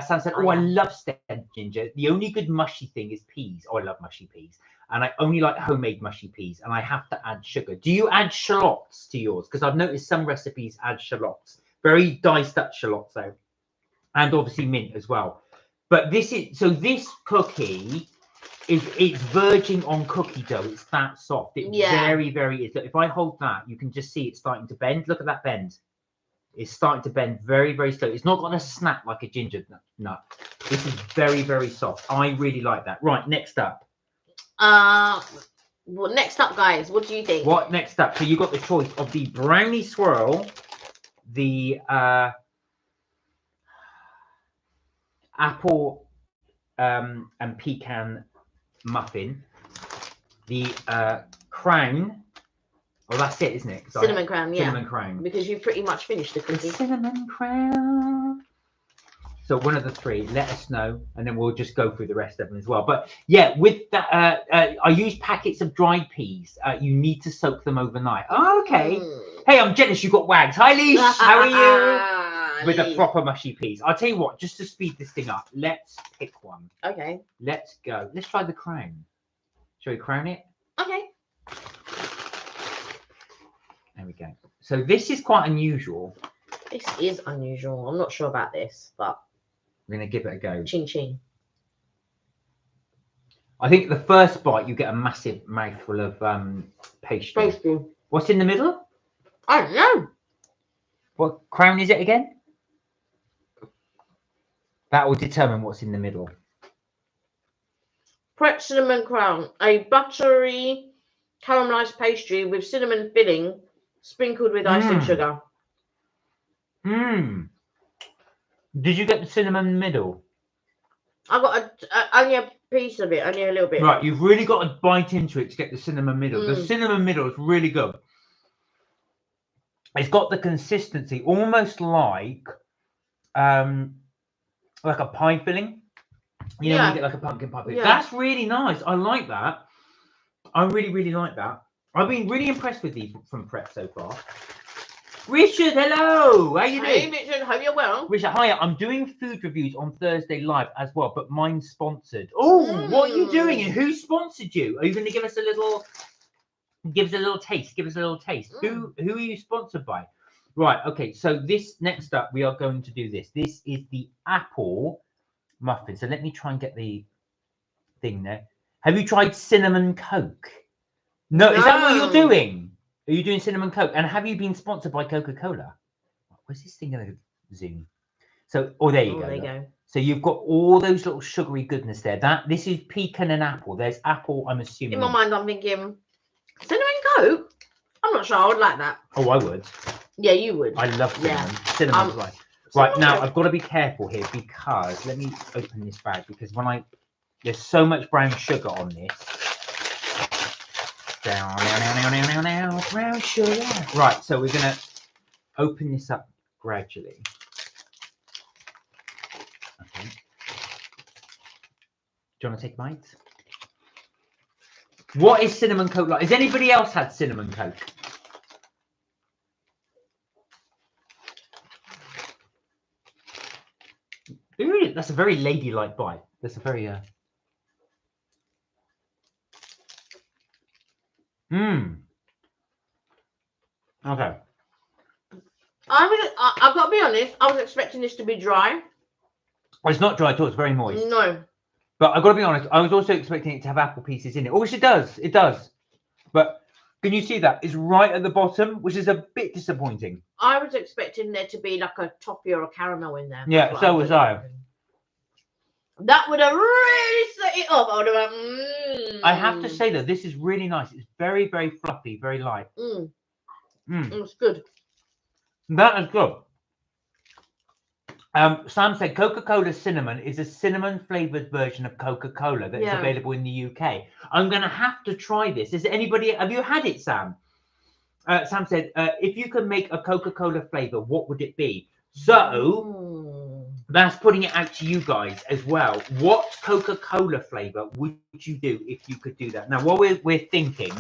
Speaker 2: Sam said, I love stem ginger. The only good mushy thing is peas. Oh, I love mushy peas. And I only like homemade mushy peas. And I have to add sugar. Do you add shallots to yours? Because I've noticed some recipes add shallots. Very diced up shallots though. And obviously mint as well. But this cookie it's verging on cookie dough. It's that soft. It very, very is. Look, if I hold that, you can just see it starting to bend. Look at that bend. It's starting to bend very, very slowly. It's not going to snap like a ginger nut. This is very, very soft. I really like that. Right, next up.
Speaker 1: Well, next up, guys, what do you think?
Speaker 2: What next up? So you got the choice of the brownie swirl, the apple and pecan muffin, the crown. Oh, that's it, isn't it?
Speaker 1: Cinnamon crown, yeah.
Speaker 2: Cinnamon crown.
Speaker 1: Because you've pretty much finished the cookie.
Speaker 2: The cinnamon crown. So one of the three, let us know, and then we'll just go through the rest of them as well. But yeah, with that, I use packets of dried peas. You need to soak them overnight. Oh, okay. Hey, I'm jealous you got wags. Hi, Leash. How are you? With the proper mushy peas. I'll tell you what, just to speed this thing up, let's pick one.
Speaker 1: Okay.
Speaker 2: Let's go. Let's try the crown. Shall we crown it?
Speaker 1: Okay.
Speaker 2: There we go. So this is quite unusual.
Speaker 1: This is unusual. I'm not sure about this, but
Speaker 2: we're going to give it a go.
Speaker 1: Ching ching.
Speaker 2: I think the first bite you get a massive mouthful of pastry. What's in the middle?
Speaker 1: I don't know.
Speaker 2: What crown is it again? That will determine what's in the middle.
Speaker 1: Pret cinnamon crown, a buttery caramelized pastry with cinnamon filling sprinkled with icing sugar.
Speaker 2: Did you get the cinnamon in the middle?
Speaker 1: I got only a piece of it, only a little bit.
Speaker 2: Right, you've really got to bite into it to get the cinnamon middle. The cinnamon middle is really good. It's got the consistency almost like a pie filling. You know, when you get like a pumpkin pie filling. That's really nice. I like that. I really, really like that. I've been really impressed with these from Pret so far. Richard, hello. How you doing?
Speaker 1: Hey, Richard. Hope you're well.
Speaker 2: Richard, hi. I'm doing food reviews on Thursday live as well, but mine's sponsored. Oh, what are you doing? And who sponsored you? Are you going to give us a little? Give us a little taste. Give us a little taste. Who are you sponsored by? Right. Okay. So this next up, we are going to do this. This is the apple muffin. So let me try and get the thing there. Have you tried cinnamon Coke? No. Is that what you're doing? Are you doing cinnamon Coke? And have you been sponsored by Coca-Cola? Where's this thing going to zoom? So, there you go.
Speaker 1: There you go.
Speaker 2: So you've got all those little sugary goodness there. This is pecan and apple. There's apple, I'm assuming.
Speaker 1: In my mind, I'm thinking, cinnamon Coke? I'm not sure I would like that.
Speaker 2: Oh, I would.
Speaker 1: Yeah, you would.
Speaker 2: I love cinnamon. Cinnamon's right. Right, now I've got to be careful here because, let me open this bag, because there's so much brown sugar on this. Down, brown sugar. Right, so we're going to open this up gradually. Okay. Do you want to take a bite? What is cinnamon Coke like? Has anybody else had cinnamon Coke? Ooh, that's a very ladylike bite. That's a very Okay.
Speaker 1: I've got to be honest. I was expecting this to be dry.
Speaker 2: Well, it's not dry at all. It's very moist.
Speaker 1: No.
Speaker 2: But I've got to be honest. I was also expecting it to have apple pieces in it. Oh, which it does. It does. But can you see that? It's right at the bottom, which is a bit disappointing.
Speaker 1: I was expecting there to be like a toffee or a caramel in there.
Speaker 2: Yeah, so was I.
Speaker 1: That would have really set it up. I would have went,
Speaker 2: I have to say that this is really nice. It's very, very fluffy, very light.
Speaker 1: It's good.
Speaker 2: That is good. Sam said Coca-Cola Cinnamon is a cinnamon-flavored version of Coca-Cola that is available in the UK. I'm going to have to try this. Is anybody? Have you had it, Sam? Sam said, if you could make a Coca-Cola flavor, what would it be? So that's putting it out to you guys as well. What Coca-Cola flavor would you do if you could do that? Now, while we're thinking,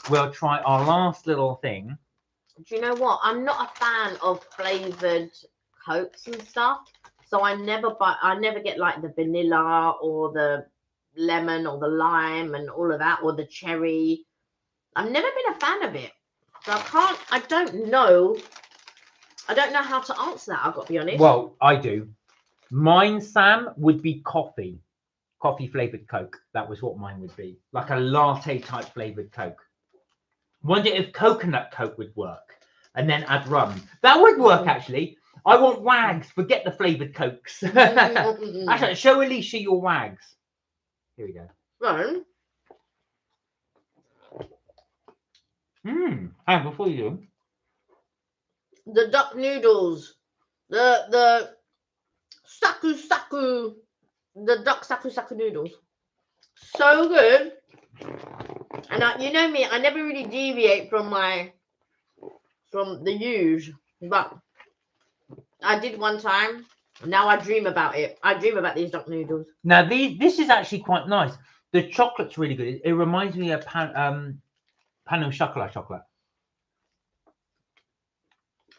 Speaker 2: we'll try our last little thing.
Speaker 1: Do you know what? I'm not a fan of flavored Cokes and stuff, so I never get like the vanilla or the lemon or the lime and all of that, or the cherry. I've never been a fan of it, so I don't know how to answer that. I've got to be honest.
Speaker 2: Well, I do. Mine, Sam, would be coffee flavored Coke. That was what mine would be, like a latte type flavored Coke. Wonder if coconut Coke would work, and then add rum. That would work actually. I want wags. Forget the flavored Cokes. Actually, show Alicia your wags. Here we go.
Speaker 1: Right.
Speaker 2: And before you do,
Speaker 1: the duck noodles, the saku, the duck saku noodles, so good. And you know me, I never really deviate from the usual, but I did one time. Now I dream about it. I dream about these duck noodles.
Speaker 2: Now this is actually quite nice. The chocolate's really good. It reminds me of pan au chocolat.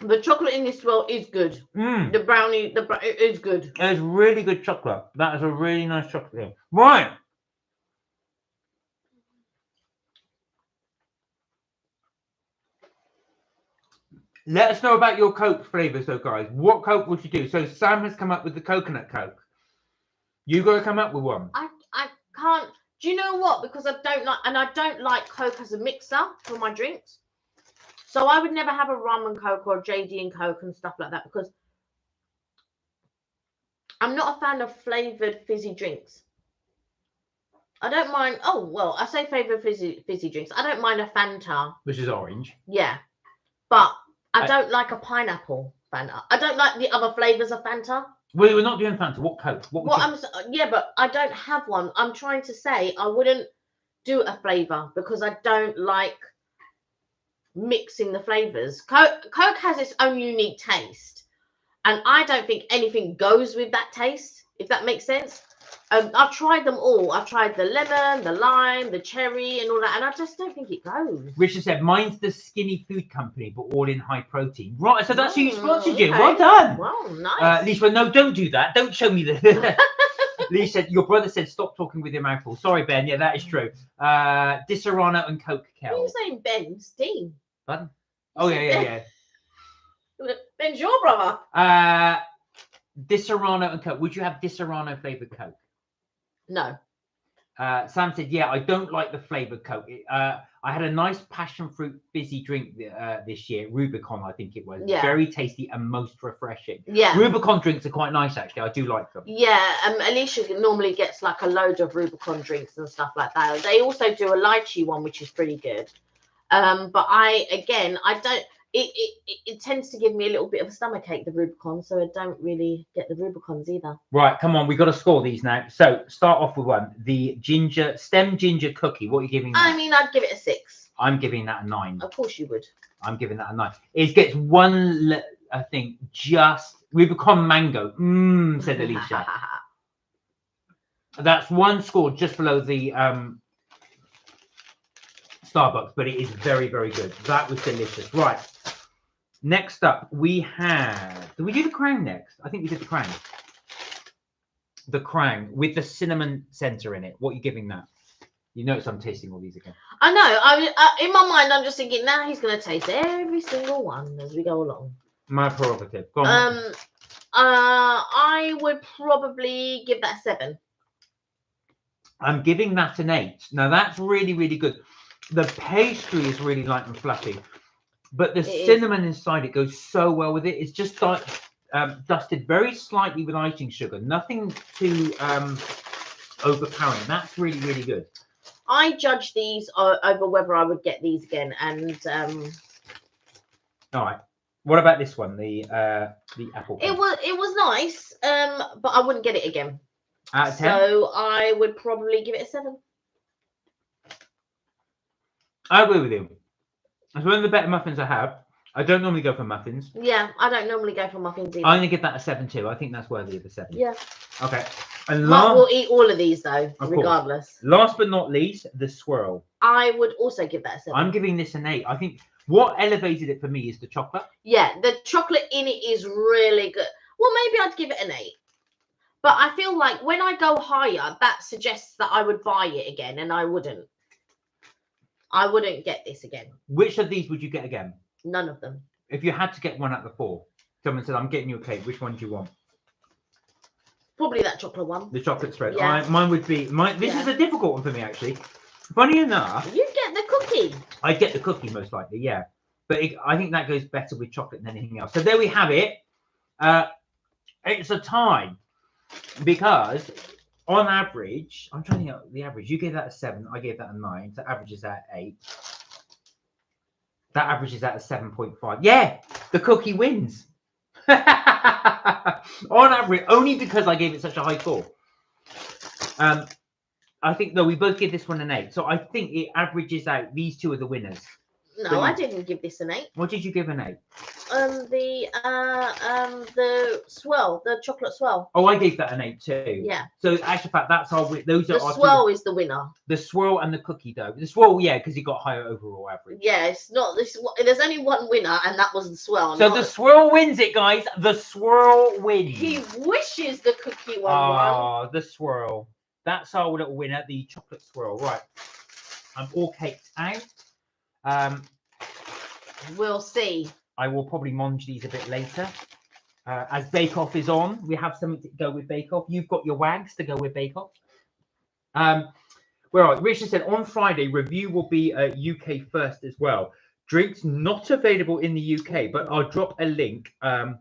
Speaker 1: The chocolate in this well is good. The brownie, it is good.
Speaker 2: It's really good chocolate. That is a really nice chocolate. Right. Let us know about your Coke flavors, though, guys. What Coke would you do? So Sam has come up with the coconut Coke. You got to come up with one.
Speaker 1: I can't. Do you know what? Because I don't like Coke as a mixer for my drinks. So I would never have a rum and Coke or a JD and Coke and stuff like that, because I'm not a fan of flavored fizzy drinks. I don't mind. Oh well, I say flavored fizzy drinks. I don't mind a Fanta,
Speaker 2: which is orange.
Speaker 1: Yeah, but I don't like a pineapple Fanta. I don't like the other flavors of Fanta.
Speaker 2: Well, we're not doing Fanta. What Coke?
Speaker 1: Yeah, but I don't have one. I'm trying to say I wouldn't do a flavor because I don't like mixing the flavors. Coke has its own unique taste, and I don't think anything goes with that taste, if that makes sense. I've tried them all. I've tried the lemon, the lime, the cherry, and all that, and I just don't think it goes.
Speaker 2: Richard said, mine's the Skinny Food Company, but all in high protein. Right, so that's who sponsored you.
Speaker 1: Okay.
Speaker 2: Well done.
Speaker 1: Well, nice.
Speaker 2: Lisa, no, don't do that. Don't show me the... Lisa said, your brother said, stop talking with your mouth full. Sorry, Ben. Yeah, that is true. Disaronno and Coke Kel.
Speaker 1: What are you saying, Ben? Steve?
Speaker 2: Pardon? Oh, yeah.
Speaker 1: Ben's your brother.
Speaker 2: Disaronno and Coke. Would you have Disaronno flavored Coke?
Speaker 1: No.
Speaker 2: Sam said, yeah, I don't like the flavored Coke. I had a nice passion fruit fizzy drink this year, Rubicon, I think it was. Yeah. Very tasty and most refreshing.
Speaker 1: Yeah.
Speaker 2: Rubicon drinks are quite nice, actually. I do like them.
Speaker 1: Yeah. Alicia normally gets like a load of Rubicon drinks and stuff like that. They also do a lychee one, which is pretty good. But I don't. It tends to give me a little bit of a stomachache, the Rubicon, so I don't really get the Rubicons either.
Speaker 2: Right, come on, we've got to score these now. So start off with one, the stem ginger cookie. What are you giving that?
Speaker 1: I mean, I'd give it a 6.
Speaker 2: I'm giving that a 9.
Speaker 1: Of course you would.
Speaker 2: I'm giving that a 9. It gets one, I think, just Rubicon mango. Said Alicia. That's one score just below the Starbucks, but it is very, very good. That was delicious. Right. Next up, we have... Did we do the Crown next? I think we did the Crown. The Crown with the cinnamon center in it. What are you giving that? You notice I'm tasting all these again.
Speaker 1: I know. In my mind, I'm just thinking now he's going to taste every single one as we go along.
Speaker 2: My prerogative. Go on.
Speaker 1: I would probably give that a 7.
Speaker 2: I'm giving that an 8. Now that's really, really good. The pastry is really light and fluffy, but the cinnamon inside it goes so well with it. It's just like dusted very slightly with icing sugar. Nothing too overpowering. That's really, really good.
Speaker 1: I judge these over whether I would get these again, and
Speaker 2: all right. What about this one? The apple cake.
Speaker 1: It was nice, but I wouldn't get it again.
Speaker 2: Out of 10?
Speaker 1: So I would probably give it a 7.
Speaker 2: I agree with you. It's one of the better muffins I have. I don't normally go for muffins.
Speaker 1: Yeah, I don't normally go for muffins either.
Speaker 2: I'm going to give that a 7 too. I think that's worthy of a 7.
Speaker 1: Yeah.
Speaker 2: Okay. And
Speaker 1: Mark will eat all of these though, regardless.
Speaker 2: Last but not least, the swirl.
Speaker 1: I would also give that a 7.
Speaker 2: I'm giving this an 8. I think what elevated it for me is the chocolate.
Speaker 1: Yeah, the chocolate in it is really good. Well, maybe I'd give it an 8. But I feel like when I go higher, that suggests that I would buy it again, and I wouldn't. I wouldn't get this again.
Speaker 2: Which of these would you get again?
Speaker 1: None of them.
Speaker 2: If you had to get one out of the 4, someone said, I'm getting you a cake. Which one do you want?
Speaker 1: Probably that chocolate one.
Speaker 2: The chocolate spread.
Speaker 1: Yeah.
Speaker 2: Mine would be... This is a difficult one for me, actually. Funny enough...
Speaker 1: You get the cookie.
Speaker 2: I'd get the cookie, most likely, yeah. But I think that goes better with chocolate than anything else. So there we have it. It's a tie. Because... on average, I'm trying to think of the average. You gave that a 7. I gave that a 9. So average is at 8. That average is at a 7.5. Yeah, the cookie wins. On average, only because I gave it such a high score. I think, no, we both give this one an 8. So I think it averages out. These two are the winners.
Speaker 1: No, I didn't give this an 8.
Speaker 2: What did you give an 8?
Speaker 1: The swirl, the chocolate swirl.
Speaker 2: Oh, I gave that an 8 too.
Speaker 1: Yeah.
Speaker 2: So actually, fact, that's our those are
Speaker 1: the
Speaker 2: our
Speaker 1: swirl is the winner.
Speaker 2: The swirl and the cookie dough. The swirl, yeah, because you got higher overall average.
Speaker 1: Yeah, it's not this. There's only one winner, and that was the swirl.
Speaker 2: So the swirl wins it, guys. The swirl wins.
Speaker 1: He wishes the cookie one won.
Speaker 2: Oh, the swirl. That's our little winner, the chocolate swirl. Right. I'm all caked out.
Speaker 1: We'll see.
Speaker 2: I will probably mange these a bit later. As Bake Off is on, we have something to go with Bake Off. You've got your wags to go with Bake Off. Where are we? Richard said on Friday, review will be UK first as well. Drinks not available in the UK, but I'll drop a link on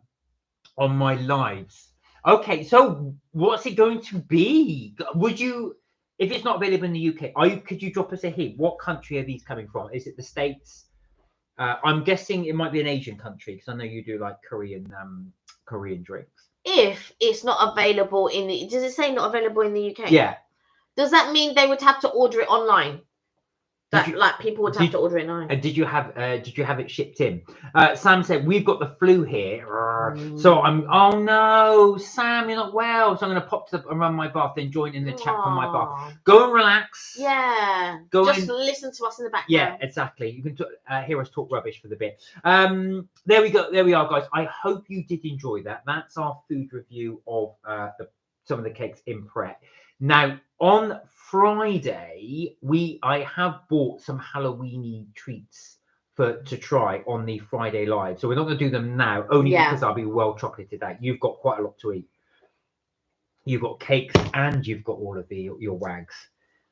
Speaker 2: my lives. Okay, so what's it going to be? Would you, if it's not available in the UK, could you drop us a hint? What country are these coming from? Is it the States? I'm guessing it might be an Asian country because I know you do like Korean drinks.
Speaker 1: If it's not available in the, does it say not available in the UK?
Speaker 2: Yeah.
Speaker 1: Does that mean they would have to order it online? Like people would have to order it online.
Speaker 2: And did you have it shipped in? Sam said we've got the flu here, so oh no, Sam, you're not well. So I'm going to pop and run my bath, then join in the chat from my bath. Go and relax.
Speaker 1: Yeah. Just listen to us in the background.
Speaker 2: Yeah, exactly. You can hear us talk rubbish for the bit. There we go. There we are, guys. I hope you did enjoy that. That's our food review of some of the cakes in Pret. Now on Friday, I have bought some Halloweeny treats to try on the Friday live. So we're not going to do them now, only because I'll be well chocolated out. You've got quite a lot to eat. You've got cakes and you've got all of your wags.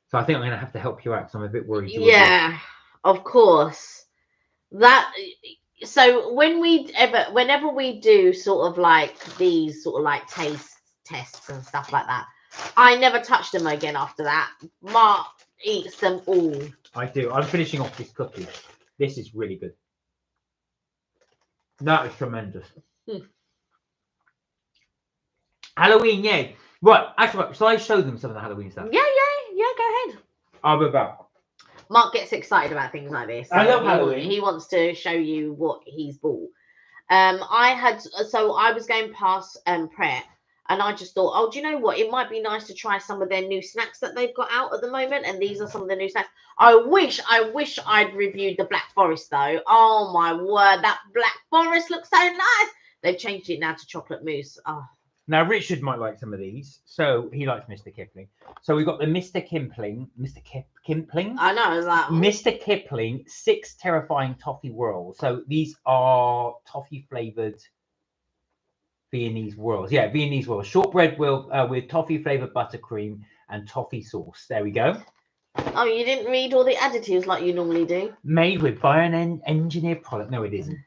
Speaker 2: So I think I'm going to have to help you out because I'm a bit worried.
Speaker 1: Yeah, of course. So whenever we do sort of like these sort of like taste tests and stuff like that, I never touch them again after that. Mark eats them all.
Speaker 2: I do. I'm finishing off this cookie. This is really good. That is tremendous. Halloween, yay. Right, actually, shall I show them some of the Halloween stuff?
Speaker 1: Yeah, go ahead.
Speaker 2: I'll be back.
Speaker 1: Mark gets excited about things like this.
Speaker 2: I love Halloween.
Speaker 1: He wants to show you what he's bought. I was going past Pret. And I just thought, oh, do you know what? It might be nice to try some of their new snacks that they've got out at the moment. And these are some of the new snacks. I wish I'd reviewed the Black Forest, though. Oh, my word. That Black Forest looks so nice. They've changed it now to chocolate mousse. Oh,
Speaker 2: Now, Richard might like some of these. So he likes Mr. Kipling. So we've got the Mr. Kipling. Kipling?
Speaker 1: I know. I was like,
Speaker 2: Mr. Kipling 6 Terrifying Toffee Whirls. So these are toffee flavored Viennese whirls. Yeah, Viennese whirls. Shortbread with toffee flavored buttercream and toffee sauce. There we go.
Speaker 1: oh, you didn't read all the additives like you normally do.
Speaker 2: Made with bio-engineered product. No, it isn't.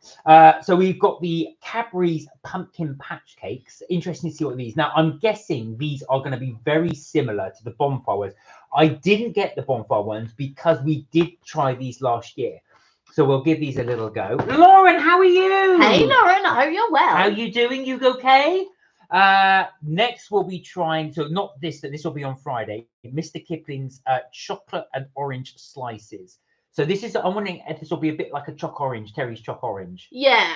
Speaker 2: So we've got the Cadbury's Pumpkin Patch Cakes. Interesting to see what these. Now, I'm guessing these are going to be very similar to the bonfire ones. I didn't get the bonfire ones because we did try these last year. So we'll give these a little go. Lauren, how are you?
Speaker 1: Hey, Lauren, I hope you're well.
Speaker 2: How you doing? You okay? Next we'll be trying, so not this, this will be on Friday, Mr. Kipling's chocolate and orange slices. So this is, I'm wondering if this will be a bit like a choc orange, Terry's choc orange.
Speaker 1: Yeah,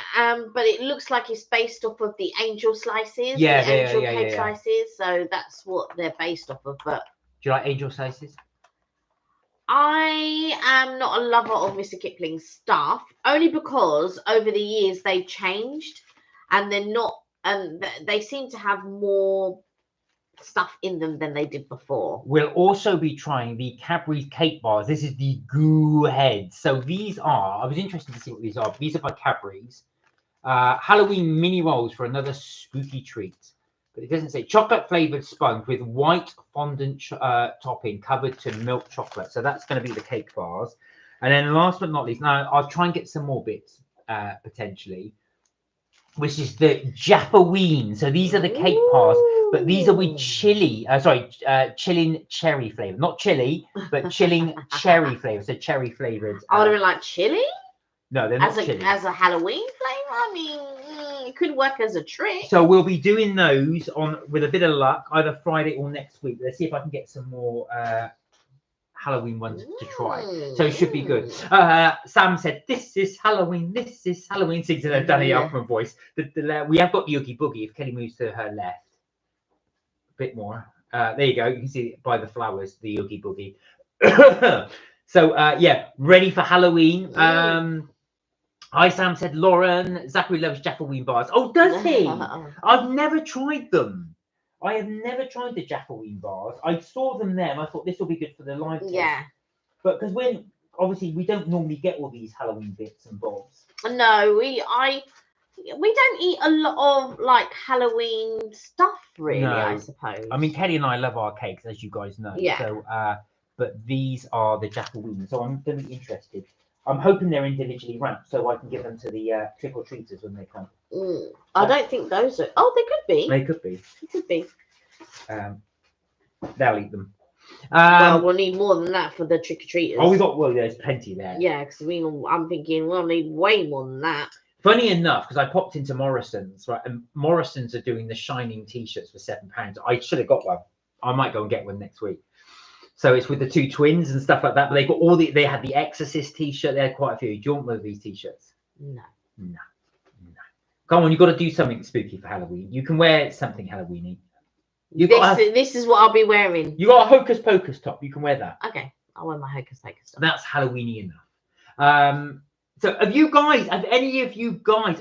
Speaker 1: but it looks like it's based off of the angel slices,
Speaker 2: Yeah,
Speaker 1: the angel cake
Speaker 2: yeah.
Speaker 1: slices. So that's what they're based off of. But
Speaker 2: Do you like angel slices?
Speaker 1: I am not a lover of Mr. Kipling's stuff, only because over the years they've changed, and they're not. They seem to have more stuff in them than they did before.
Speaker 2: We'll also be trying the Cadbury's cake bars. This is the goo heads. So these are, I was interested to see what these are. These are by Cadbury's. Halloween mini rolls for another spooky treat. But it doesn't say chocolate flavored sponge with white fondant topping covered to milk chocolate. So that's going to be the cake bars. And then last but not least, now I'll try and get some more bits potentially, which is the Jaffaween. So these are the cake bars, but these are with chilling cherry flavor. Not chili, but chilling cherry flavor. So cherry flavored.
Speaker 1: I would have been like chili?
Speaker 2: No, they're not chili.
Speaker 1: As a Halloween flavor? I mean, it could work as a trick.
Speaker 2: So we'll be doing those on, with a bit of luck, either Friday or next week. Let's see if I can get some more Halloween ones to try. So it should be good. Sam said, "This is Halloween. This is Halloween." Sings in a Danny Elfman voice. We have got the Oogie Boogie. If Kelly moves to her left, a bit more. There you go. You can see it by the flowers. The Oogie Boogie. So yeah, ready for Halloween. Hi, Sam said, Lauren, Zachary loves Jaffaween bars. Oh, does he? I've never tried them. I have never tried the Jaffaween bars. I saw them there and I thought this will be good for the live test.
Speaker 1: Yeah.
Speaker 2: But because obviously we don't normally get all these Halloween bits and bobs.
Speaker 1: No, we don't eat a lot of like Halloween stuff, really,
Speaker 2: No.
Speaker 1: I suppose.
Speaker 2: I mean, Kelly and I love our cakes, as you guys know.
Speaker 1: Yeah.
Speaker 2: So, but these are the Jaffaween. So I'm going to be interested. I'm hoping they're individually wrapped so I can give them to the trick-or-treaters when they come.
Speaker 1: I don't think those are... Oh, they could be.
Speaker 2: They could be.
Speaker 1: They could be.
Speaker 2: They'll eat them.
Speaker 1: Well, we'll need more than that for the trick-or-treaters.
Speaker 2: Oh, there's plenty there.
Speaker 1: Yeah, because I'm thinking we'll need way more than that.
Speaker 2: Funny enough, because I popped into Morrison's, right, and Morrison's are doing the Shining T-shirts for £7. I should have got one. I might go and get one next week. So it's with the two twins and stuff like that. But they got they had the Exorcist T-shirt. They had quite a few. Do you want one of these T-shirts?
Speaker 1: No.
Speaker 2: Come on, you've got to do something spooky for Halloween. You can wear something Halloweeny.
Speaker 1: This is what I'll be wearing.
Speaker 2: You got a Hocus Pocus top. You can wear that.
Speaker 1: Okay, I'll wear my Hocus Pocus top.
Speaker 2: That's Halloweeny enough. So have any of you guys,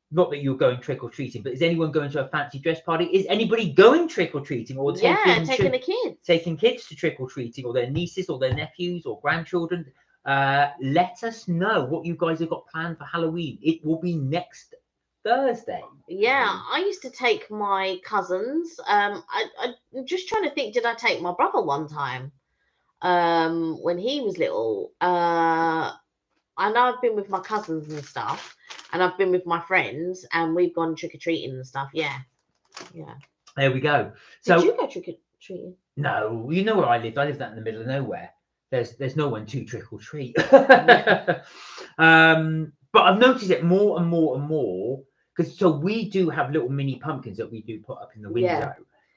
Speaker 2: not that you're going trick-or-treating, but is anyone going to a fancy dress party? Is anybody going trick-or-treating or taking
Speaker 1: the kids?
Speaker 2: Taking kids to trick-or-treating, or their nieces or their nephews or grandchildren? Let us know what you guys have got planned for Halloween. It will be next Thursday.
Speaker 1: Yeah, I used to take my cousins. I'm just trying to think, did I take my brother one time? When he was little. I know I've been with my cousins and stuff, and I've been with my friends, and we've gone trick-or-treating and stuff. Yeah.
Speaker 2: There we go. So
Speaker 1: did you go trick-or-treating?
Speaker 2: No, you know where I lived. I lived out in the middle of nowhere. There's no one to trick-or-treat. But I've noticed it more and more and more, because we do have little mini pumpkins that we do put up in the window.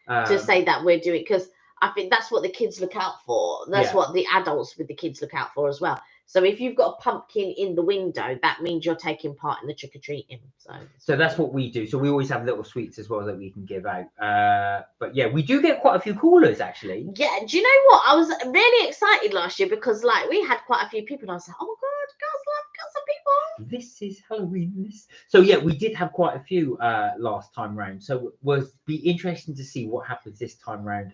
Speaker 1: To say that we're doing, because I think that's what the kids look out for. That's what the adults with the kids look out for as well. So if you've got a pumpkin in the window, that means you're taking part in the trick-or-treating. So that's
Speaker 2: what we do. So we always have little sweets as well that we can give out. But yeah, we do get quite a few callers actually.
Speaker 1: Yeah, do you know what? I was really excited last year because we had quite a few people, and I was like, oh my God, girls love some people.
Speaker 2: This is Halloween. So yeah, we did have quite a few last time round. So it was be interesting to see what happens this time round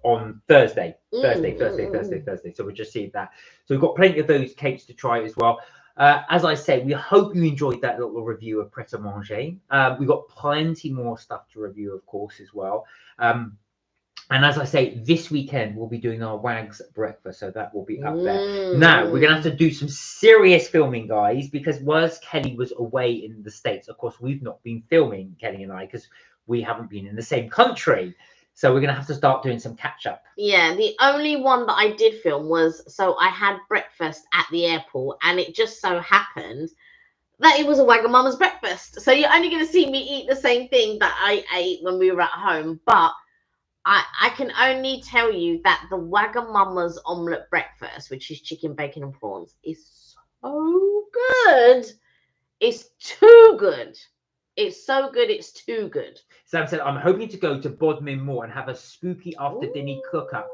Speaker 2: on Thursday. Thursday. So we'll just see that. So we've got plenty of those cakes to try as well. As I say, we hope you enjoyed that little review of Pret a Manger. We've got plenty more stuff to review, of course, as well. And as I say, this weekend we'll be doing our Wags breakfast, so that will be up there. Now we're gonna have to do some serious filming, guys, because whilst Kelly was away in the States, of course, we've not been filming, Kelly and I, because we haven't been in the same country. So we're gonna have to start doing some catch up.
Speaker 1: Yeah, the only one that I did film was, so I had breakfast at the airport, and it just so happened that it was a Wagamama's breakfast. So you're only gonna see me eat the same thing that I ate when we were at home, but I can only tell you that the Wagamama's omelette breakfast, which is chicken, bacon, and prawns, is so good. It's too good. It's so good. It's too good.
Speaker 2: Sam said, I'm hoping to go to Bodmin Moor and have a spooky after dinner cook-up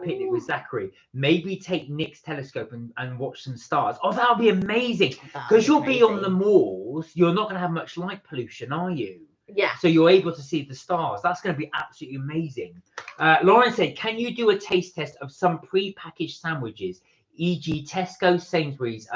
Speaker 2: picnic with Zachary. Maybe take Nick's telescope and watch some stars. Oh, that'll be amazing. Because you'll be on the moors. You're not going to have much light pollution, are you?
Speaker 1: Yeah.
Speaker 2: So you're able to see the stars. That's going to be absolutely amazing. Lauren said, can you do a taste test of some pre-packaged sandwiches, e.g. Tesco, Sainsbury's,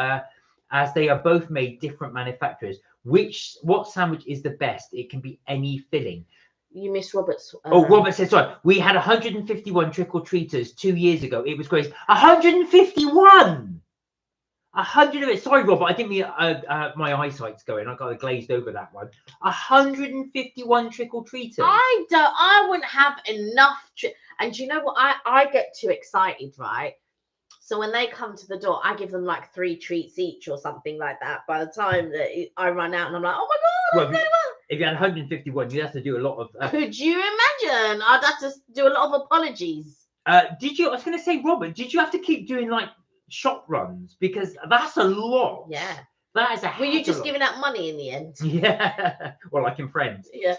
Speaker 2: as they are both made different manufacturers? What sandwich is the best? It can be any filling.
Speaker 1: You missed Robert's.
Speaker 2: Robert said, sorry, we had 151 trick-or-treaters 2 years ago. It was great. 151! 100 of it. Sorry, Robert, I didn't mean my eyesight's going. I got glazed over that one. 151 trick-or-treaters.
Speaker 1: I wouldn't have enough. And you know what? I get too excited, right? So when they come to the door, I give them like 3 treats each or something like that. By the time that I run out, and I'm like, oh my God.
Speaker 2: If you had 151, you'd have to do a lot of...
Speaker 1: Could you imagine? I'd have to do a lot of apologies.
Speaker 2: Did you? I was going to say, Robert, did you have to keep doing like shop runs? Because that's a lot.
Speaker 1: Yeah.
Speaker 2: That is a
Speaker 1: Were you just giving out money in the end?
Speaker 2: Yeah. Well, like in Friends.
Speaker 1: Yeah.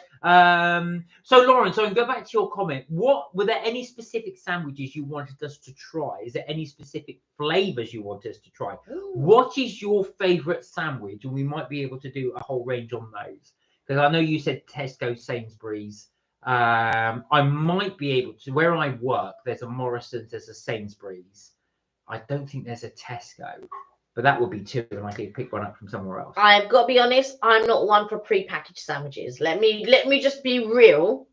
Speaker 2: So Lauren, so go back to your comment. Were there any specific sandwiches you wanted us to try? Is there any specific flavors you want us to try?
Speaker 1: Ooh.
Speaker 2: What is your favorite sandwich? And we might be able to do a whole range on those. Because I know you said Tesco, Sainsbury's. I might be able to. Where I work, there's a Morrison's, there's a Sainsbury's. I don't think there's a Tesco. But that would be 2, and I could pick one up from somewhere else.
Speaker 1: I've got to be honest, I'm not one for pre-packaged sandwiches. Let me just be real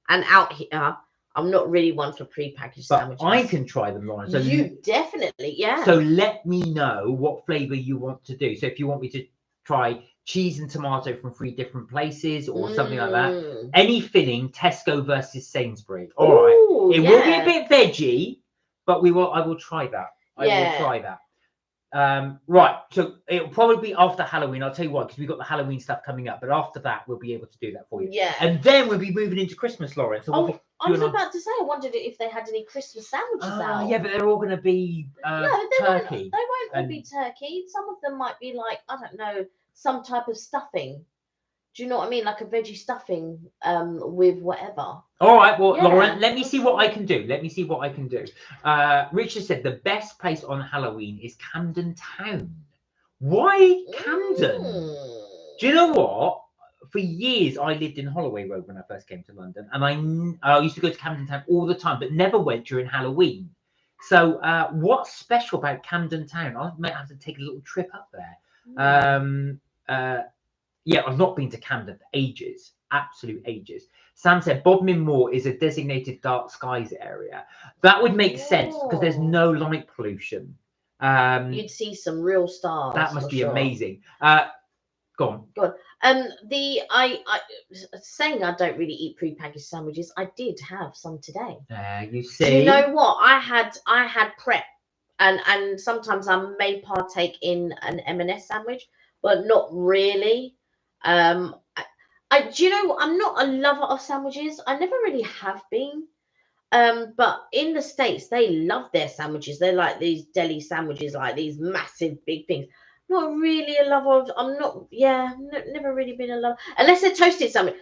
Speaker 1: and out here. I'm not really one for pre-packaged sandwiches.
Speaker 2: I can try them, Lauren. So
Speaker 1: you definitely, yeah.
Speaker 2: So let me know what flavour you want to do. So if you want me to try cheese and tomato from 3 different places or something like that. Any filling, Tesco versus Sainsbury. All right. It will be a bit veggie, but I will try that. I will try that. Right, so it'll probably be after Halloween. I'll tell you what, because we've got the Halloween stuff coming up. But after that, we'll be able to do that for you.
Speaker 1: Yeah.
Speaker 2: And then we'll be moving into Christmas, Lauren. So
Speaker 1: I was about to say, I wondered if they had any Christmas sandwiches out.
Speaker 2: Yeah, but they're all going to be turkey.
Speaker 1: They won't all be turkey. Some of them might be like, I don't know, some type of stuffing. Do you know what I mean? Like a veggie stuffing with whatever.
Speaker 2: All right, well, Lauren, let me see what I can do. Richard said the best place on Halloween is Camden Town. Why Camden? Do you know what? For years, I lived in Holloway Road when I first came to London, and I used to go to Camden Town all the time, but never went during Halloween. So what's special about Camden Town? I might have to take a little trip up there. Yeah, I've not been to Camden for ages, absolute ages. Sam said Bodmin Moor is a designated dark skies area. That would make sense because there's no light pollution.
Speaker 1: You'd see some real stars.
Speaker 2: That must be amazing. Go on.
Speaker 1: Saying I don't really eat prepackaged sandwiches, I did have some today.
Speaker 2: You see.
Speaker 1: Do you know what? I had Pret, and sometimes I may partake in an M&S sandwich, but not really. Do you know, I'm not a lover of sandwiches. I never really have been. But in the States, they love their sandwiches. They're like these deli sandwiches, like these massive big things. Not really a lover of. I'm not. Yeah, never really been a lover. Unless they're toasted sandwich.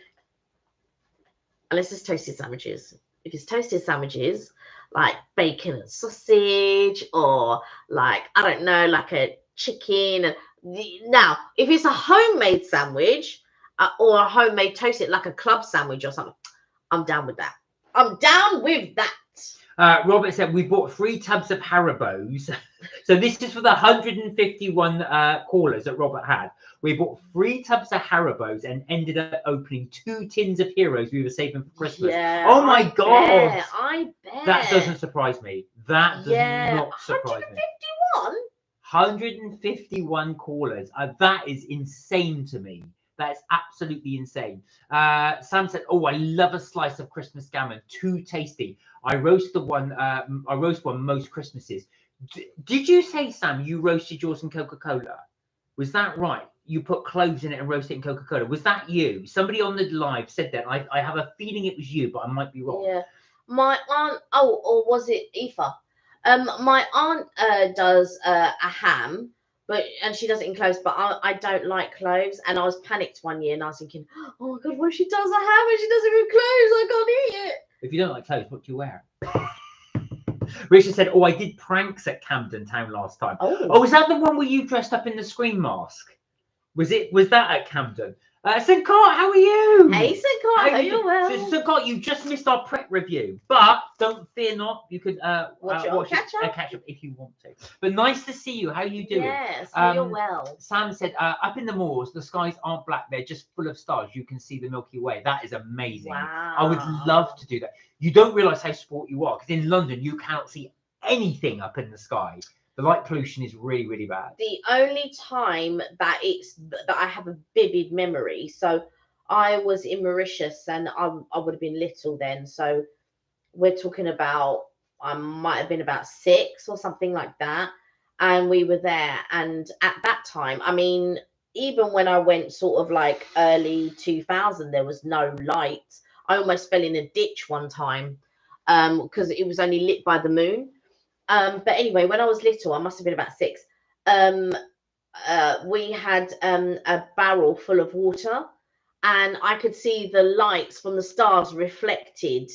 Speaker 1: Unless it's toasted sandwiches. If it's toasted sandwiches, like bacon and sausage, or like I don't know, like a chicken. Now, if it's a homemade sandwich or a homemade toasted, like a club sandwich or something, I'm down with that. I'm down with that.
Speaker 2: Robert said we bought 3 tubs of Haribos. So this is for the 151 callers that Robert had. We bought 3 tubs of Haribos and ended up opening 2 tins of Heroes we were saving for Christmas.
Speaker 1: Yeah,
Speaker 2: Oh my God!
Speaker 1: I bet.
Speaker 2: That doesn't surprise me. That does not surprise me. 151 callers. That is insane to me. That is absolutely insane. Sam said, "Oh, I love a slice of Christmas gammon. Too tasty. I roast one most Christmases." Did you say, Sam, you roasted yours in Coca-Cola? Was that right? You put cloves in it and roast it in Coca-Cola. Was that you? Somebody on the live said that. I have a feeling it was you, but I might be wrong.
Speaker 1: Yeah, my aunt. Oh, or was it Aoife? My aunt does a ham, and she does it in cloves. But I don't like cloves, and I was panicked one year, and I was thinking, oh my God, what if she does a ham and she does it with cloves? I can't eat it.
Speaker 2: If you don't like cloves, what do you wear? Richard said, "Oh, I did pranks at Camden Town last time." Oh, was that the one where you dressed up in the Scream mask? Was that at Camden? St. Cart, how are you?
Speaker 1: Hey, St. Cart, are you well?
Speaker 2: So, St. Cart, you just missed our Pret review, but don't fear not. You could watch catch up if you want to. But nice to see you. How are you doing?
Speaker 1: Yes, you're well.
Speaker 2: Sam said, "Up in the moors, the skies aren't black; they're just full of stars. You can see the Milky Way. That is amazing.
Speaker 1: Wow.
Speaker 2: I would love to do that. You don't realise how sport you are, because in London you cannot see anything up in the sky. The light pollution is really, really bad."
Speaker 1: The only time that I have a vivid memory, so I was in Mauritius and I would have been little then. So we're talking about, I might have been about 6 or something like that. And we were there. And at that time, I mean, even when I went sort of like early 2000, there was no light. I almost fell in a ditch one time because it was only lit by the moon. But anyway, when I was little, I must have been about 6. We had a barrel full of water, and I could see the lights from the stars reflected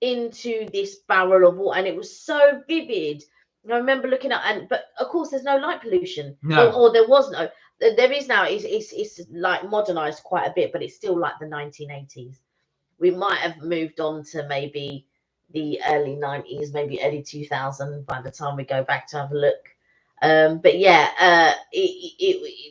Speaker 1: into this barrel of water, and it was so vivid. And I remember looking at, but of course, there's no light pollution.
Speaker 2: No.
Speaker 1: Or there was no. There is now. It's like modernized quite a bit, but it's still like the 1980s. We might have moved on to maybe the early 90s, maybe early 2000 by the time we go back to have a look. But yeah,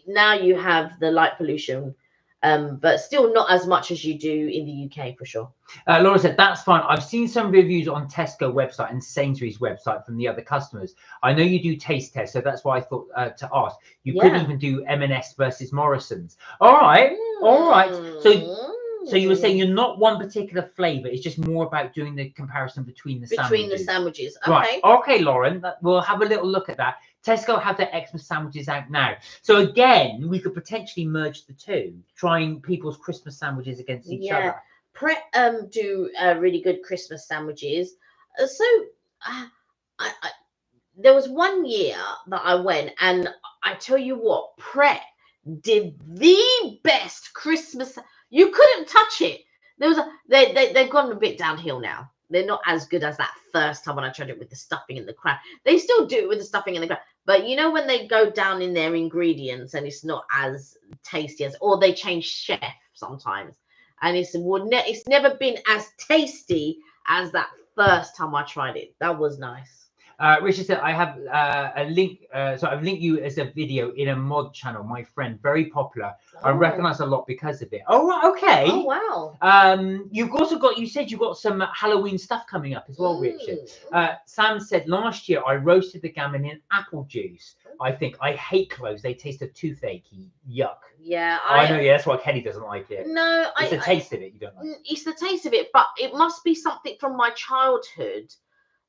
Speaker 1: now you have the light pollution, but still not as much as you do in the UK for sure.
Speaker 2: Laura said, "That's fine. I've seen some reviews on Tesco website and Sainsbury's website from the other customers. I know you do taste tests, so that's why I thought to ask. You could even do M&S versus Morrison's." All right. So you were saying you're not one particular flavour. It's just more about doing the comparison between the
Speaker 1: sandwiches. Okay.
Speaker 2: Right. Okay, Lauren. We'll have a little look at that. Tesco have their Xmas sandwiches out now. So again, we could potentially merge the two, trying people's Christmas sandwiches against each other.
Speaker 1: Pret do really good Christmas sandwiches. There was one year that I went, and I tell you what, Pret did the best Christmas. You couldn't touch it. They've gone a bit downhill now. They're not as good as that first time when I tried it with the stuffing and the crab. They still do it with the stuffing and the crab. But you know when they go down in their ingredients and it's not as tasty as, or they change chef sometimes. And it's never been as tasty as that first time I tried it. That was nice.
Speaker 2: Richard said, "I have a link. So I've linked you as a video in a mod channel. My friend, very popular. I recognise a lot because of it." Oh, right, okay.
Speaker 1: Oh, wow.
Speaker 2: You've also got. You said you've got some Halloween stuff coming up as well, Richard. Sam said, "Last year I roasted the gammon in apple juice. I think I hate cloves. They taste of toothache. Yuck."
Speaker 1: Yeah,
Speaker 2: I know. Yeah, that's why Kelly doesn't like it.
Speaker 1: No,
Speaker 2: it's the taste of it you don't like.
Speaker 1: It's the taste of it, but it must be something from my childhood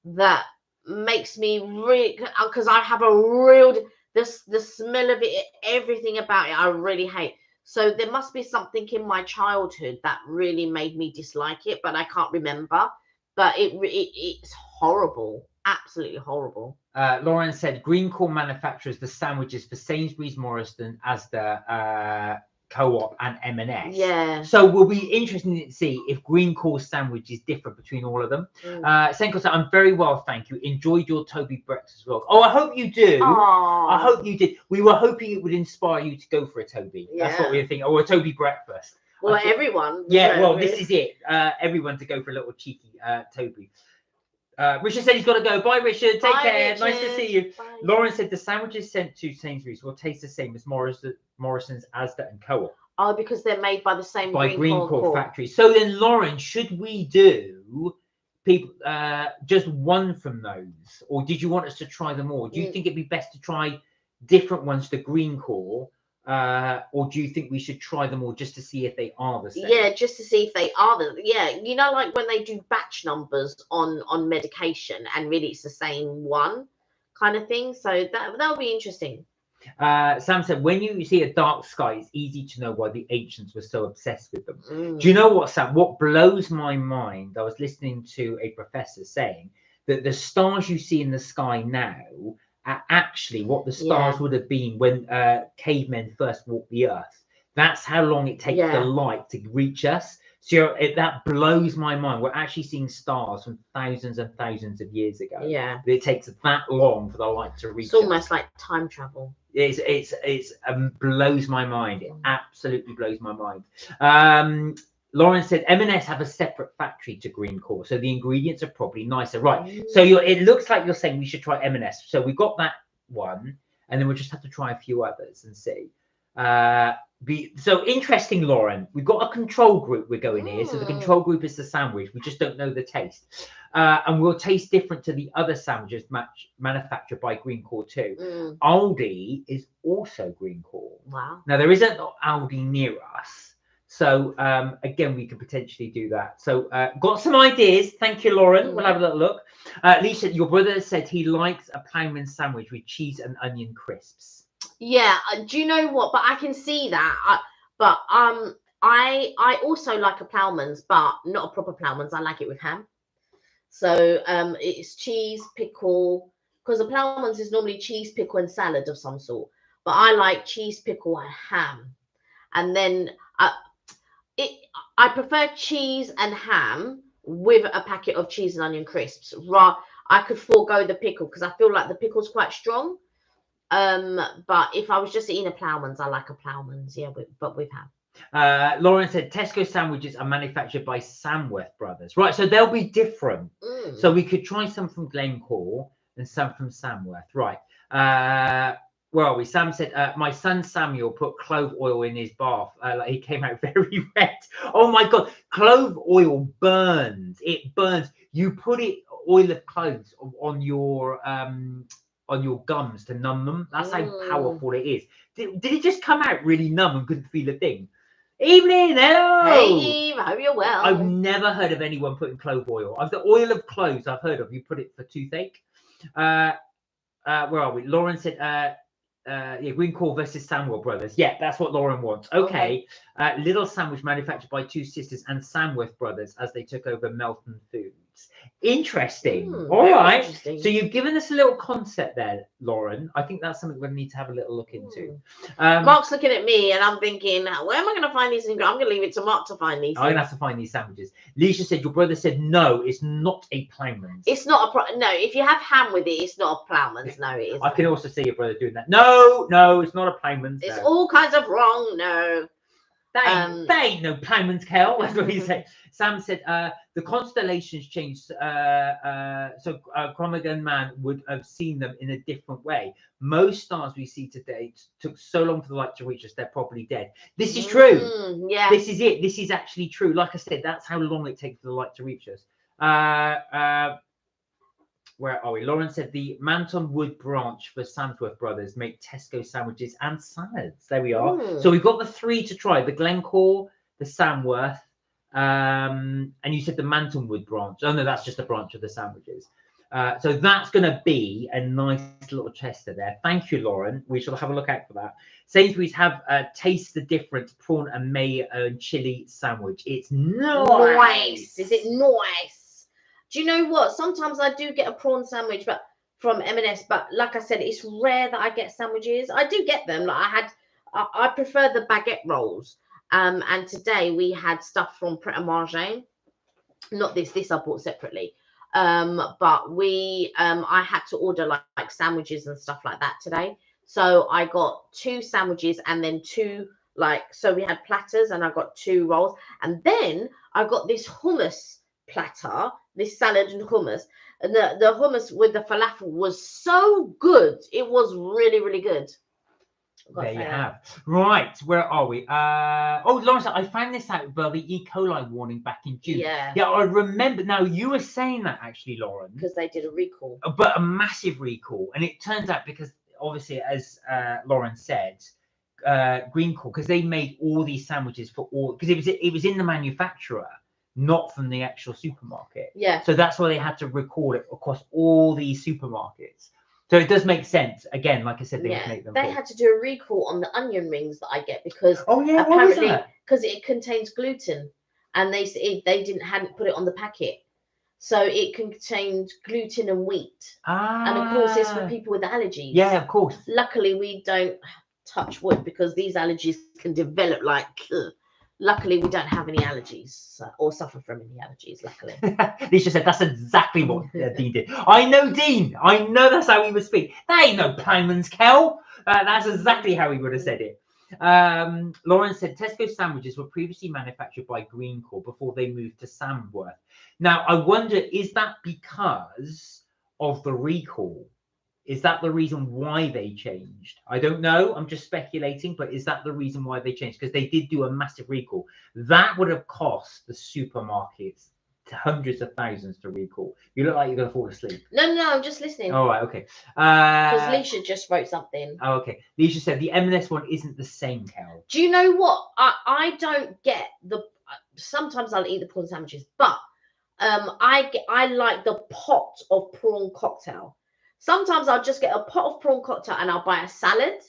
Speaker 1: that makes me really, because I have a real the smell of it, everything about it I really hate. So there must be something in my childhood that really made me dislike it, but I can't remember. But it's horrible, absolutely horrible.
Speaker 2: Lauren said, "Green corn manufactures the sandwiches for Sainsbury's, Morrison, Asda, Co-op and M&S.
Speaker 1: Yeah.
Speaker 2: So we'll be interested to see if green course sandwich is different between all of them. Senko said, I'm very well, thank you. Enjoyed your Toby breakfast vlog. Oh, I hope you do.
Speaker 1: Aww.
Speaker 2: I hope you did. We were hoping it would inspire you to go for a Toby. That's what we were thinking. Or a Toby breakfast.
Speaker 1: Well, everyone.
Speaker 2: Yeah, well, this is it. Everyone to go for a little cheeky Toby. Richard said he's got to go. Bye, Richard. Take care. Richard. Nice to see you. Bye. Lauren said the sandwiches sent to Sainsbury's will taste the same as Morrison's, Asda, and Co-op.
Speaker 1: Oh, because they're made by the same
Speaker 2: Green Core factory. So then, Lauren, should we do people just one from those, or did you want us to try them all? Do you think it'd be best to try different ones to Green Core? Or do you think we should try them all just to see if they are the same? Yeah,
Speaker 1: just to see if they are you know, like when they do batch numbers on medication and really it's the same one kind of thing. So that'll be interesting.
Speaker 2: Sam said, when you see a dark sky, it's easy to know why the ancients were so obsessed with them. Do you know what, Sam? What blows my mind, I was listening to a professor saying that the stars you see in the sky now are actually what the stars would have been when cavemen first walked the earth. That's how long it takes the light to reach us. So that blows my mind. We're actually seeing stars from thousands and thousands of years ago. Yeah, it takes that long for the light to reach.
Speaker 1: It's almost like time travel.
Speaker 2: It's blows my mind. It absolutely blows my mind. Lauren said M&S have a separate factory to Green Core, so the ingredients are probably nicer. Right. So it looks like you're saying we should try M&S. So we've got that one, and then we'll just have to try a few others and see. So interesting, Lauren. We've got a control group we're going here. So the control group is the sandwich. We just don't know the taste. And we'll taste different to the other sandwiches manufactured by Green Core too. Aldi is also Green Core. Wow. Now there isn't Aldi near us. So again, we could potentially do that. So got some ideas. Thank you, Lauren. We'll have a little look. Lisa, your brother said he likes a ploughman's sandwich with cheese and onion crisps.
Speaker 1: Yeah, do you know what? But I can see that. But I also like a ploughman's, but not a proper ploughman's. I like it with ham. So it's cheese, pickle, because a ploughman's is normally cheese, pickle, and salad of some sort. But I like cheese, pickle, and ham. And then I prefer cheese and ham with a packet of cheese and onion crisps. I could forego the pickle because I feel like the pickle's quite strong. But if I was just eating a ploughman's, I like a ploughman's, but with ham.
Speaker 2: Lauren said Tesco sandwiches are manufactured by Samworth Brothers. Right, so they'll be different. So we could try some from Glencore and some from Samworth. Right. Where are we? Sam said, my son Samuel put clove oil in his bath. Like he came out very red. Oh my God. Clove oil burns. It burns. You put oil of cloves on your gums to numb them. That's how powerful it is. Did it just come out really numb and couldn't feel a thing? Evening, hello.
Speaker 1: Hey Eve, I hope you're well.
Speaker 2: I've never heard of anyone putting clove oil. The oil of cloves I've heard of. You put it for toothache. Where are we? Lauren said, Green Core versus Samworth Brothers. Yeah, that's what Lauren wants. Okay. Little sandwich manufactured by two sisters and Samworth Brothers as they took over Melton Foods. Interesting. All right. Interesting. So you've given us a little concept there, Lauren. I think that's something we need to have a little look into.
Speaker 1: Mark's looking at me and I'm thinking, where am I going to find these? I'm going to leave it to Mark to find these.
Speaker 2: I'm going to have to find these sandwiches. Leisha said your brother said no, it's not a ploughman's.
Speaker 1: It's not no. If you have ham with it, it's not a ploughman's. No, it isn't.
Speaker 2: I can also see your brother doing that. No, it's not a ploughman's.
Speaker 1: It's all kinds of wrong. No.
Speaker 2: That ain't no ploughman's, Kel. That's what he said. Sam said the constellations changed, so Chromagon Man would have seen them in a different way. Most stars we see today took so long for the light to reach us, they're probably dead. This is true. Yeah. This is it. This is actually true. Like I said, that's how long it takes for the light to reach us. Where are we? Lauren said the Manton Wood branch for Samworth Brothers make Tesco sandwiches and salads. There we are. So we've got the three to try: the Glencore, the Samworth, and you said the Manton Wood branch. Oh no, that's just a branch of the sandwiches. So that's going to be a nice little tester there. Thank you, Lauren. We shall have a look out for that. Sainsbury's have taste the difference prawn and mayo and chili sandwich. It's nice.
Speaker 1: Is it nice? Do you know what? Sometimes I do get a prawn sandwich, but from M&S. But like I said, it's rare that I get sandwiches. I do get them. Like I prefer the baguette rolls. And today we had stuff from Pret a Manger. Not this I bought separately. But I had to order like sandwiches and stuff like that today. So I got 2 sandwiches and then 2 so we had platters and I got 2 rolls. And then I got this hummus platter, this salad and hummus. And the hummus with the falafel was so good. It was really, really good.
Speaker 2: There you have. Right, where are we? Lawrence, I found this out about the E. coli warning back in June.
Speaker 1: Yeah,
Speaker 2: I remember. Now, you were saying that actually, Lauren.
Speaker 1: because they did a recall.
Speaker 2: But a massive recall. And it turns out because, obviously, as Lauren said, Greencore, because they made all these sandwiches for all, because it was in the manufacturer, not from the actual supermarket.
Speaker 1: Yeah.
Speaker 2: So that's why they had to recall it across all these supermarkets. So it does make sense. Again, like I said, they would make them.
Speaker 1: They had to do a recall on the onion rings that I get because
Speaker 2: apparently
Speaker 1: because it contains gluten, and they hadn't put it on the packet, so it contained gluten and wheat. And of course, it's for people with allergies.
Speaker 2: Yeah, of course.
Speaker 1: Luckily, we don't touch wood because these allergies can develop like. Luckily, we don't have any allergies or suffer from any allergies, luckily.
Speaker 2: Lisa said that's exactly what Dean did. I know Dean. I know that's how he would speak. That ain't no Plowman's Kel. That's exactly how he would have said it. Lauren said Tesco sandwiches were previously manufactured by Greencore before they moved to Samworth. Now, I wonder, is that because of the recall? Is that the reason why they changed? I don't know. I'm just speculating, but is that the reason why they changed? Because they did do a massive recall. That would have cost the supermarkets hundreds of thousands to recall. You look like you're going to fall asleep.
Speaker 1: No, I'm just listening.
Speaker 2: All right, okay.
Speaker 1: Because Leisha just wrote something.
Speaker 2: Oh, okay. Leisha said the M&S one isn't the same, Cal.
Speaker 1: Do you know what? I don't get the... Sometimes I'll eat the prawn sandwiches, but I like the pot of prawn cocktail. Sometimes I'll just get a pot of prawn cocktail and I'll buy a salad,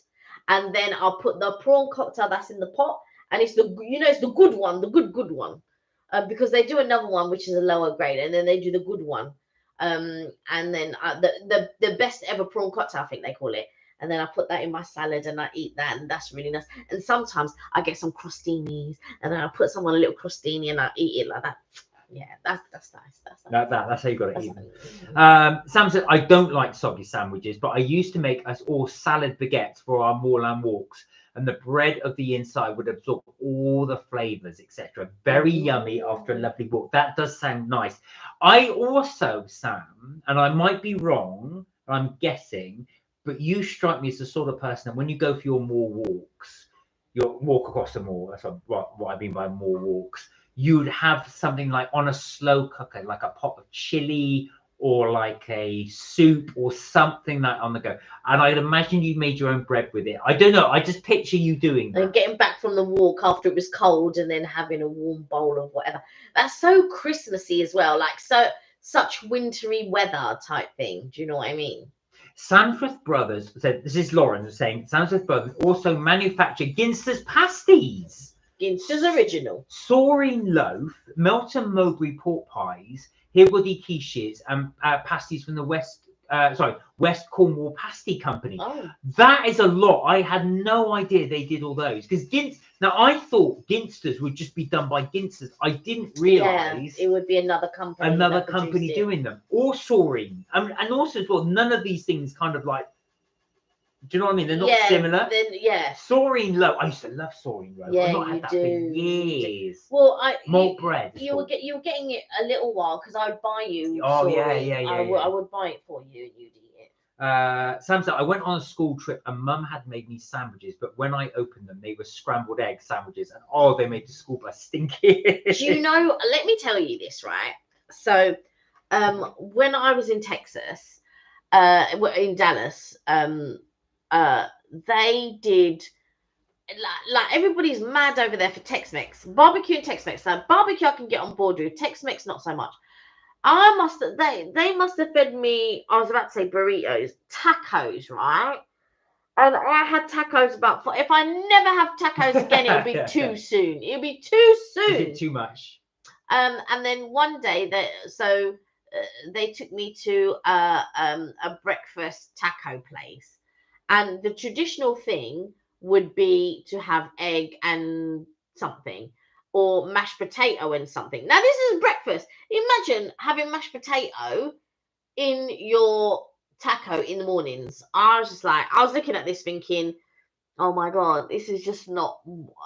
Speaker 1: and then I'll put the prawn cocktail that's in the pot, and it's it's the good one, the good one, because they do another one which is a lower grade, and then they do the good one, and then the best ever prawn cocktail, I think they call it, and then I put that in my salad and I eat that, and that's really nice. And sometimes I get some crostinis, and then I put some on a little crostini and I eat it like that. Yeah, that's nice.
Speaker 2: That's how you got to eat them. Sam said, I don't like soggy sandwiches, but I used to make us all salad baguettes for our moorland walks, and the bread of the inside would absorb all the flavors, etc. Very yummy after a lovely walk. That does sound nice. I also, Sam, and I might be wrong, I'm guessing, but you strike me as the sort of person that when you go for your moor walks, you walk across the moor. That's what I mean by moor walks. You'd have something like on a slow cooker, like a pot of chili or like a soup or something like on the go. And I'd imagine you made your own bread with it. I don't know. I just picture you doing that.
Speaker 1: And getting back from the walk after it was cold and then having a warm bowl of whatever. That's so Christmassy as well. Like such wintry weather type thing. Do you know what I mean?
Speaker 2: Sanford Brothers said, this is Lauren saying, Sanford Brothers also manufacture Ginster's pasties.
Speaker 1: Ginster's original.
Speaker 2: Soaring loaf, Melton Mowbray pork pies, Hibwoody quiches, and pasties from the West Cornwall Pasty Company.
Speaker 1: Oh.
Speaker 2: That is a lot. I had no idea they did all those. Because now I thought Ginster's would just be done by Ginster's. I didn't realise
Speaker 1: it would be another company.
Speaker 2: Another company doing them. Or Soaring. And also as well, none of these things kind of like, do you know what I mean? They're not similar. Soaring loaf. I used to love soaring loaf.
Speaker 1: Yeah,
Speaker 2: I've not had that for years.
Speaker 1: Well,
Speaker 2: malt bread.
Speaker 1: You were getting it a little while because I would buy you.
Speaker 2: Oh
Speaker 1: soaring.
Speaker 2: yeah.
Speaker 1: I would buy it for you and you'd eat it.
Speaker 2: Sam said, I went on a school trip and Mum had made me sandwiches, but when I opened them, they were scrambled egg sandwiches, and they made the school bus stinky.
Speaker 1: Do you know? Let me tell you this, right? So, when I was in Texas, in Dallas, they did like everybody's mad over there for Tex-Mex, barbecue and Tex-Mex. So barbecue I can get on board with, Tex-Mex not so much. They must have fed me, I was about to say burritos, tacos, right? And I had tacos if I never have tacos again, it'll be too soon. It'll be too soon.
Speaker 2: Is it too much?
Speaker 1: And then one day they took me to a breakfast taco place. And the traditional thing would be to have egg and something, or mashed potato and something. Now this is breakfast. Imagine having mashed potato in your taco in the mornings. I was looking at this thinking, oh my god, this is just not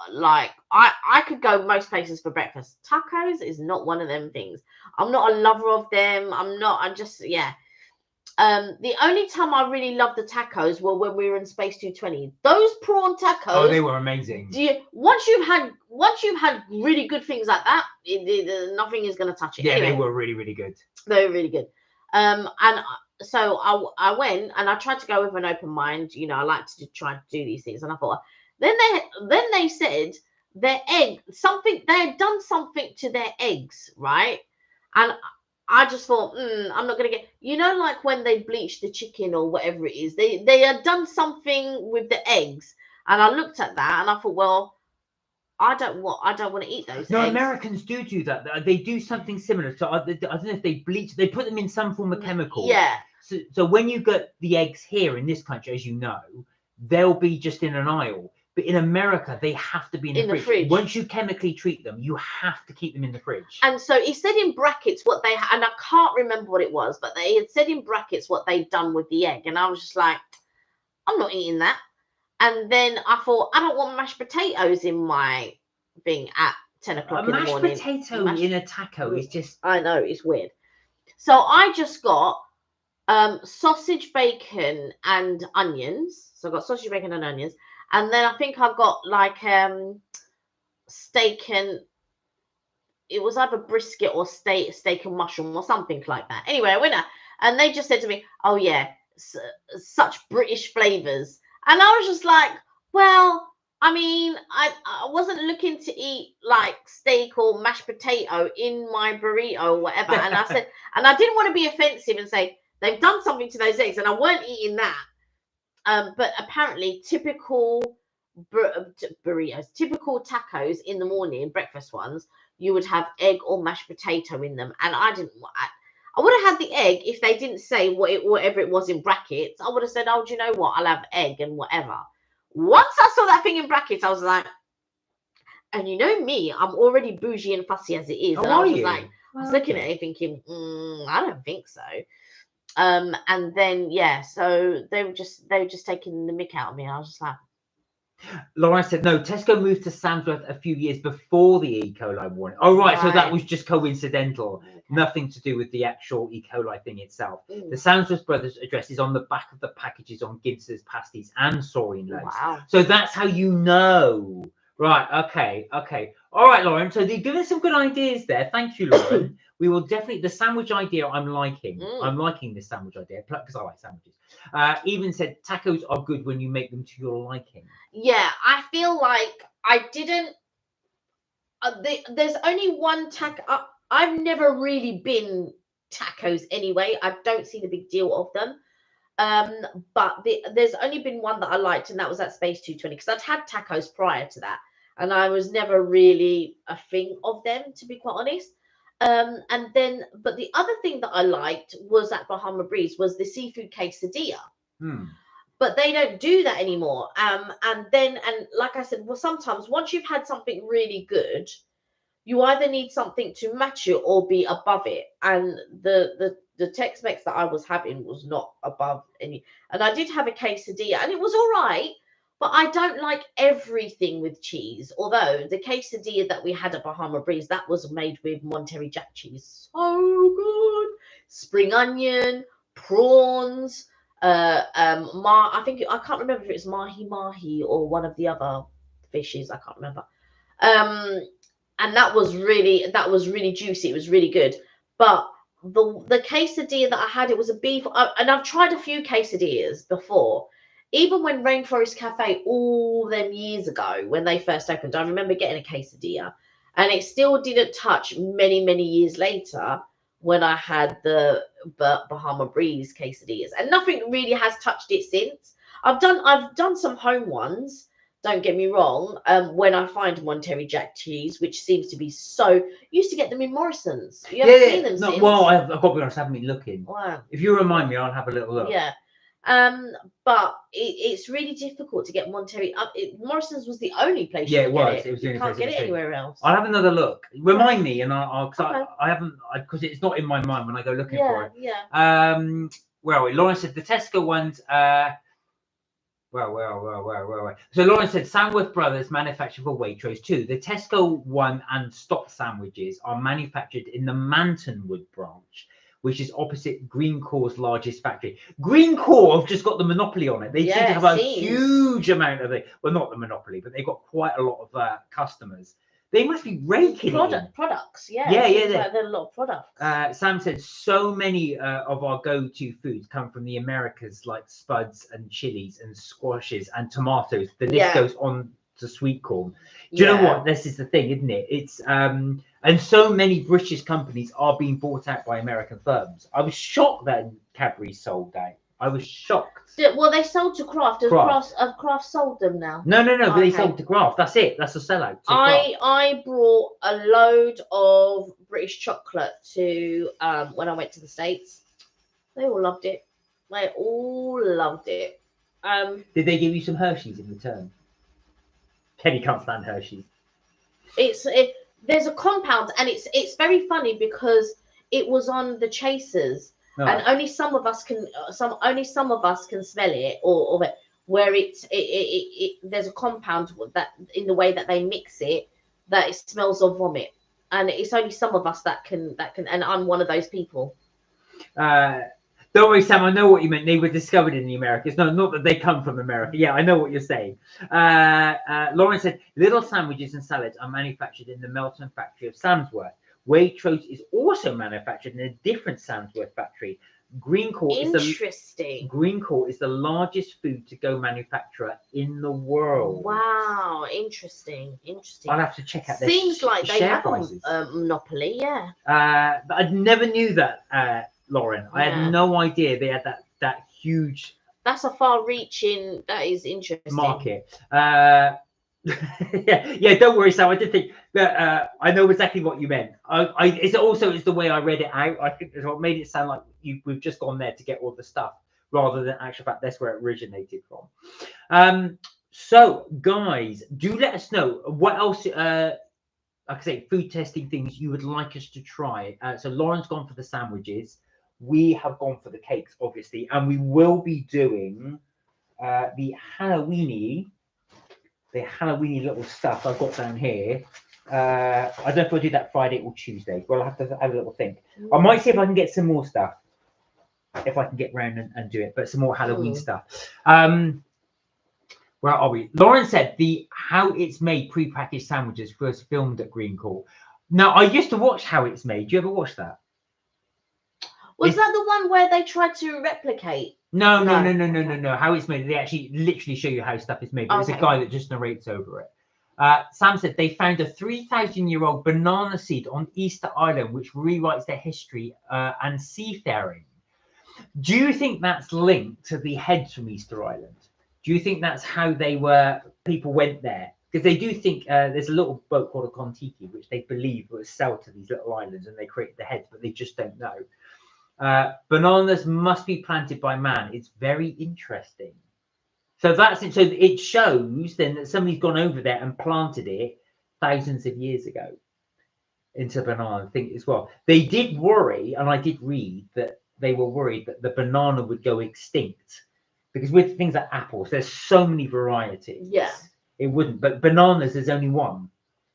Speaker 1: like I could go most places for breakfast. Tacos is not one of them things. I'm not a lover of them. I'm just, yeah. The only time I really loved the tacos were when we were in Space 220. Those prawn tacos.
Speaker 2: Oh, they were amazing.
Speaker 1: Once you've had really good things like that, nothing is going to touch it.
Speaker 2: Yeah,
Speaker 1: anyway,
Speaker 2: they were really, really good.
Speaker 1: they were really good. So I went and I tried to go with an open mind. You know, I like to try to do these things, and I thought then they said their egg something they had done something to their eggs, right? And I just thought, I'm not gonna get, like when they bleach the chicken or whatever it is, they had done something with the eggs, and I looked at that and I thought, well, I don't want to eat those.
Speaker 2: No,
Speaker 1: eggs.
Speaker 2: Americans do that. They do something similar. So I don't know if they bleach. They put them in some form of chemical.
Speaker 1: Yeah.
Speaker 2: So when you get the eggs here in this country, as you know, they'll be just in an aisle. But in America, they have to be in the fridge. Once you chemically treat them, you have to keep them in the fridge.
Speaker 1: And so it said in brackets what they and I can't remember what it was, but they had said in brackets what they'd done with the egg, and I was just like, I'm not eating that. And then I thought, I don't want mashed potatoes in my thing at 10 o'clock in the morning.
Speaker 2: Mashed potato in a taco is just...
Speaker 1: I know, it's weird. So I just got sausage, bacon, and onions. So I got sausage, bacon, and onions. And then I think I've got like steak and... It was either brisket or steak and mushroom or something like that. Anyway, I went out and they just said to me, oh yeah, such British flavours. And I was just like, well, I mean, I wasn't looking to eat like steak or mashed potato in my burrito or whatever. And I said, and I didn't want to be offensive and say, they've done something to those eggs and I weren't eating that. But apparently typical burritos, typical tacos in the morning, breakfast ones, you would have egg or mashed potato in them. And I didn't want I would have had the egg if they didn't say whatever it was in brackets. I would have said, oh, do you know what? I'll have egg and whatever. Once I saw that thing in brackets, I was like, and you know me, I'm already bougie and fussy as it is.
Speaker 2: Oh,
Speaker 1: and I was
Speaker 2: you?
Speaker 1: like, I was looking at it thinking, I don't think so. And then, yeah, so they were just taking the mick out of me. I was just like,
Speaker 2: Laura said, no, Tesco moved to Samsworth a few years before the E. coli warning. Oh, right. So that was just coincidental. Okay. Nothing to do with the actual E. coli thing itself. The Samsworth Brothers address is on the back of the packages on Ginsters, pasties and saurine loaves.
Speaker 1: Wow.
Speaker 2: So that's how you know. Right. Okay. All right, Lauren. So they've given us some good ideas there. Thank you, Lauren. We will definitely, the sandwich idea I'm liking. I'm liking this sandwich idea because I like sandwiches. Even said tacos are good when you make them to your liking.
Speaker 1: Yeah, I feel like I didn't. There's only one taco. I've never really been tacos anyway. I don't see the big deal of them. But there's only been one that I liked, and that was at Space 220 because I'd had tacos prior to that, and I was never really a thing of them, to be quite honest. And then, but the other thing that I liked was at Bahama Breeze was the seafood quesadilla. But they don't do that anymore. And like I said, well, sometimes once you've had something really good, you either need something to match it or be above it. And the Tex-Mex that I was having was not above any. And I did have a quesadilla, and it was all right. But I don't like everything with cheese. Although the quesadilla that we had at Bahama Breeze, that was made with Monterey Jack cheese. So good. Spring onion, prawns. I can't remember if it was mahi or one of the other fishes. I can't remember. And that was really juicy. It was really good. But the quesadilla that I had, it was a beef. And I've tried a few quesadillas before. Even when Rainforest Cafe all them years ago, when they first opened, I remember getting a quesadilla, and it still didn't touch many, many years later when I had the Bahama Breeze quesadillas, and nothing really has touched it since. I've done some home ones. Don't get me wrong. When I find Monterey Jack cheese, which seems to be so, used to get them in Morrison's. You haven't seen them since?
Speaker 2: Well, I've got to be honest, I haven't been looking.
Speaker 1: Wow.
Speaker 2: If you remind me, I'll have a little look.
Speaker 1: Yeah. But it's really difficult to get Monterey. Morrison's was the only place
Speaker 2: Yeah,
Speaker 1: you
Speaker 2: it
Speaker 1: could get
Speaker 2: was. It was the
Speaker 1: You
Speaker 2: only
Speaker 1: can't
Speaker 2: place
Speaker 1: get
Speaker 2: it
Speaker 1: it
Speaker 2: was in.
Speaker 1: anywhere else.
Speaker 2: I'll have another look. Remind me, and I'll
Speaker 1: Okay.
Speaker 2: I haven't, because it's not in my mind when I go looking for it.
Speaker 1: Yeah.
Speaker 2: Where are we? Lauren said the Tesco ones. Well. So Lauren said Sandworth Brothers manufacture for Waitrose too. The Tesco one and Stop sandwiches are manufactured in the Mantonwood branch, which is opposite Greencore's largest factory. Greencore have just got the monopoly on it. They seem to have a huge amount of it. Well, not the monopoly, but they've got quite a lot of customers. They must be raking
Speaker 1: products. Yeah.
Speaker 2: Yeah.
Speaker 1: Like there are a lot of products.
Speaker 2: Sam said so many of our go-to foods come from the Americas, like spuds and chilies and squashes and tomatoes. The list goes on to sweet corn. Do you know what? This is the thing, isn't it? It's and so many British companies are being bought out by American firms. I was shocked that Cadbury sold out. I was shocked.
Speaker 1: Well, they sold to Kraft. Kraft sold them now.
Speaker 2: No. But they sold to Kraft. That's it. That's a sellout.
Speaker 1: I brought a load of British chocolate to when I went to the States. They all loved it. They all loved it.
Speaker 2: Did they give you some Hershey's in return? Kenny can't stand Hershey's.
Speaker 1: There's a compound, and it's very funny because it was on the Chasers. Oh. And only some of us can smell it, or where there's a compound that in the way that they mix it that it smells of vomit, and it's only some of us that can, and I'm one of those people.
Speaker 2: Don't worry, Sam. I know what you meant. They were discovered in the Americas. No, not that they come from America. Yeah, I know what you're saying. Lauren said little sandwiches and salads are manufactured in the Melton factory of Samsworth. Waitrose is also manufactured in a different Samsworth factory. Greencore is the largest food to go manufacturer in the world.
Speaker 1: Wow, interesting.
Speaker 2: I'll have to check out their
Speaker 1: Seems like they have a monopoly, yeah.
Speaker 2: But I never knew that, Lauren. I had no idea they had that huge.
Speaker 1: That's a far-reaching. That is interesting.
Speaker 2: Market. Yeah. Don't worry, Sam. I did think that I know exactly what you meant. It's the way I read it out. I think it's what made it sound like we've just gone there to get all the stuff, rather than actual fact that's where it originated from. So, guys, do let us know what else. Like I say, food testing things you would like us to try. So Lauren's gone for the sandwiches. We have gone for the cakes, obviously, and we will be doing the Halloweeny little stuff I've got down here. I don't know if we'll do that Friday or Tuesday. We'll have to have a little think. I might see if I can get some more stuff, if I can get round and do it, but some more Halloween stuff. Where are we? Lauren said the How It's Made pre-packaged sandwiches first filmed at Greencore. Now, I used to watch How It's Made. Do you ever watch that?
Speaker 1: Was that the one where they tried to replicate?
Speaker 2: No. How It's Made, they actually literally show you how stuff is made. But It's a guy that just narrates over it. Sam said they found a 3,000-year-old banana seed on Easter Island, which rewrites their history and seafaring. Do you think that's linked to the heads from Easter Island? Do you think that's how people went there? Because they do think there's a little boat called a Kon-Tiki, which they believe was sailed to these little islands, and they created the heads, but they just don't know. Bananas must be planted by man. It's very interesting. So that's it. So it shows then that somebody's gone over there and planted it thousands of years ago into banana thing as well. They did worry, and I did read that they were worried that the banana would go extinct, because with things like apples, there's so many varieties.
Speaker 1: Yeah.
Speaker 2: It wouldn't, but bananas, there's only one.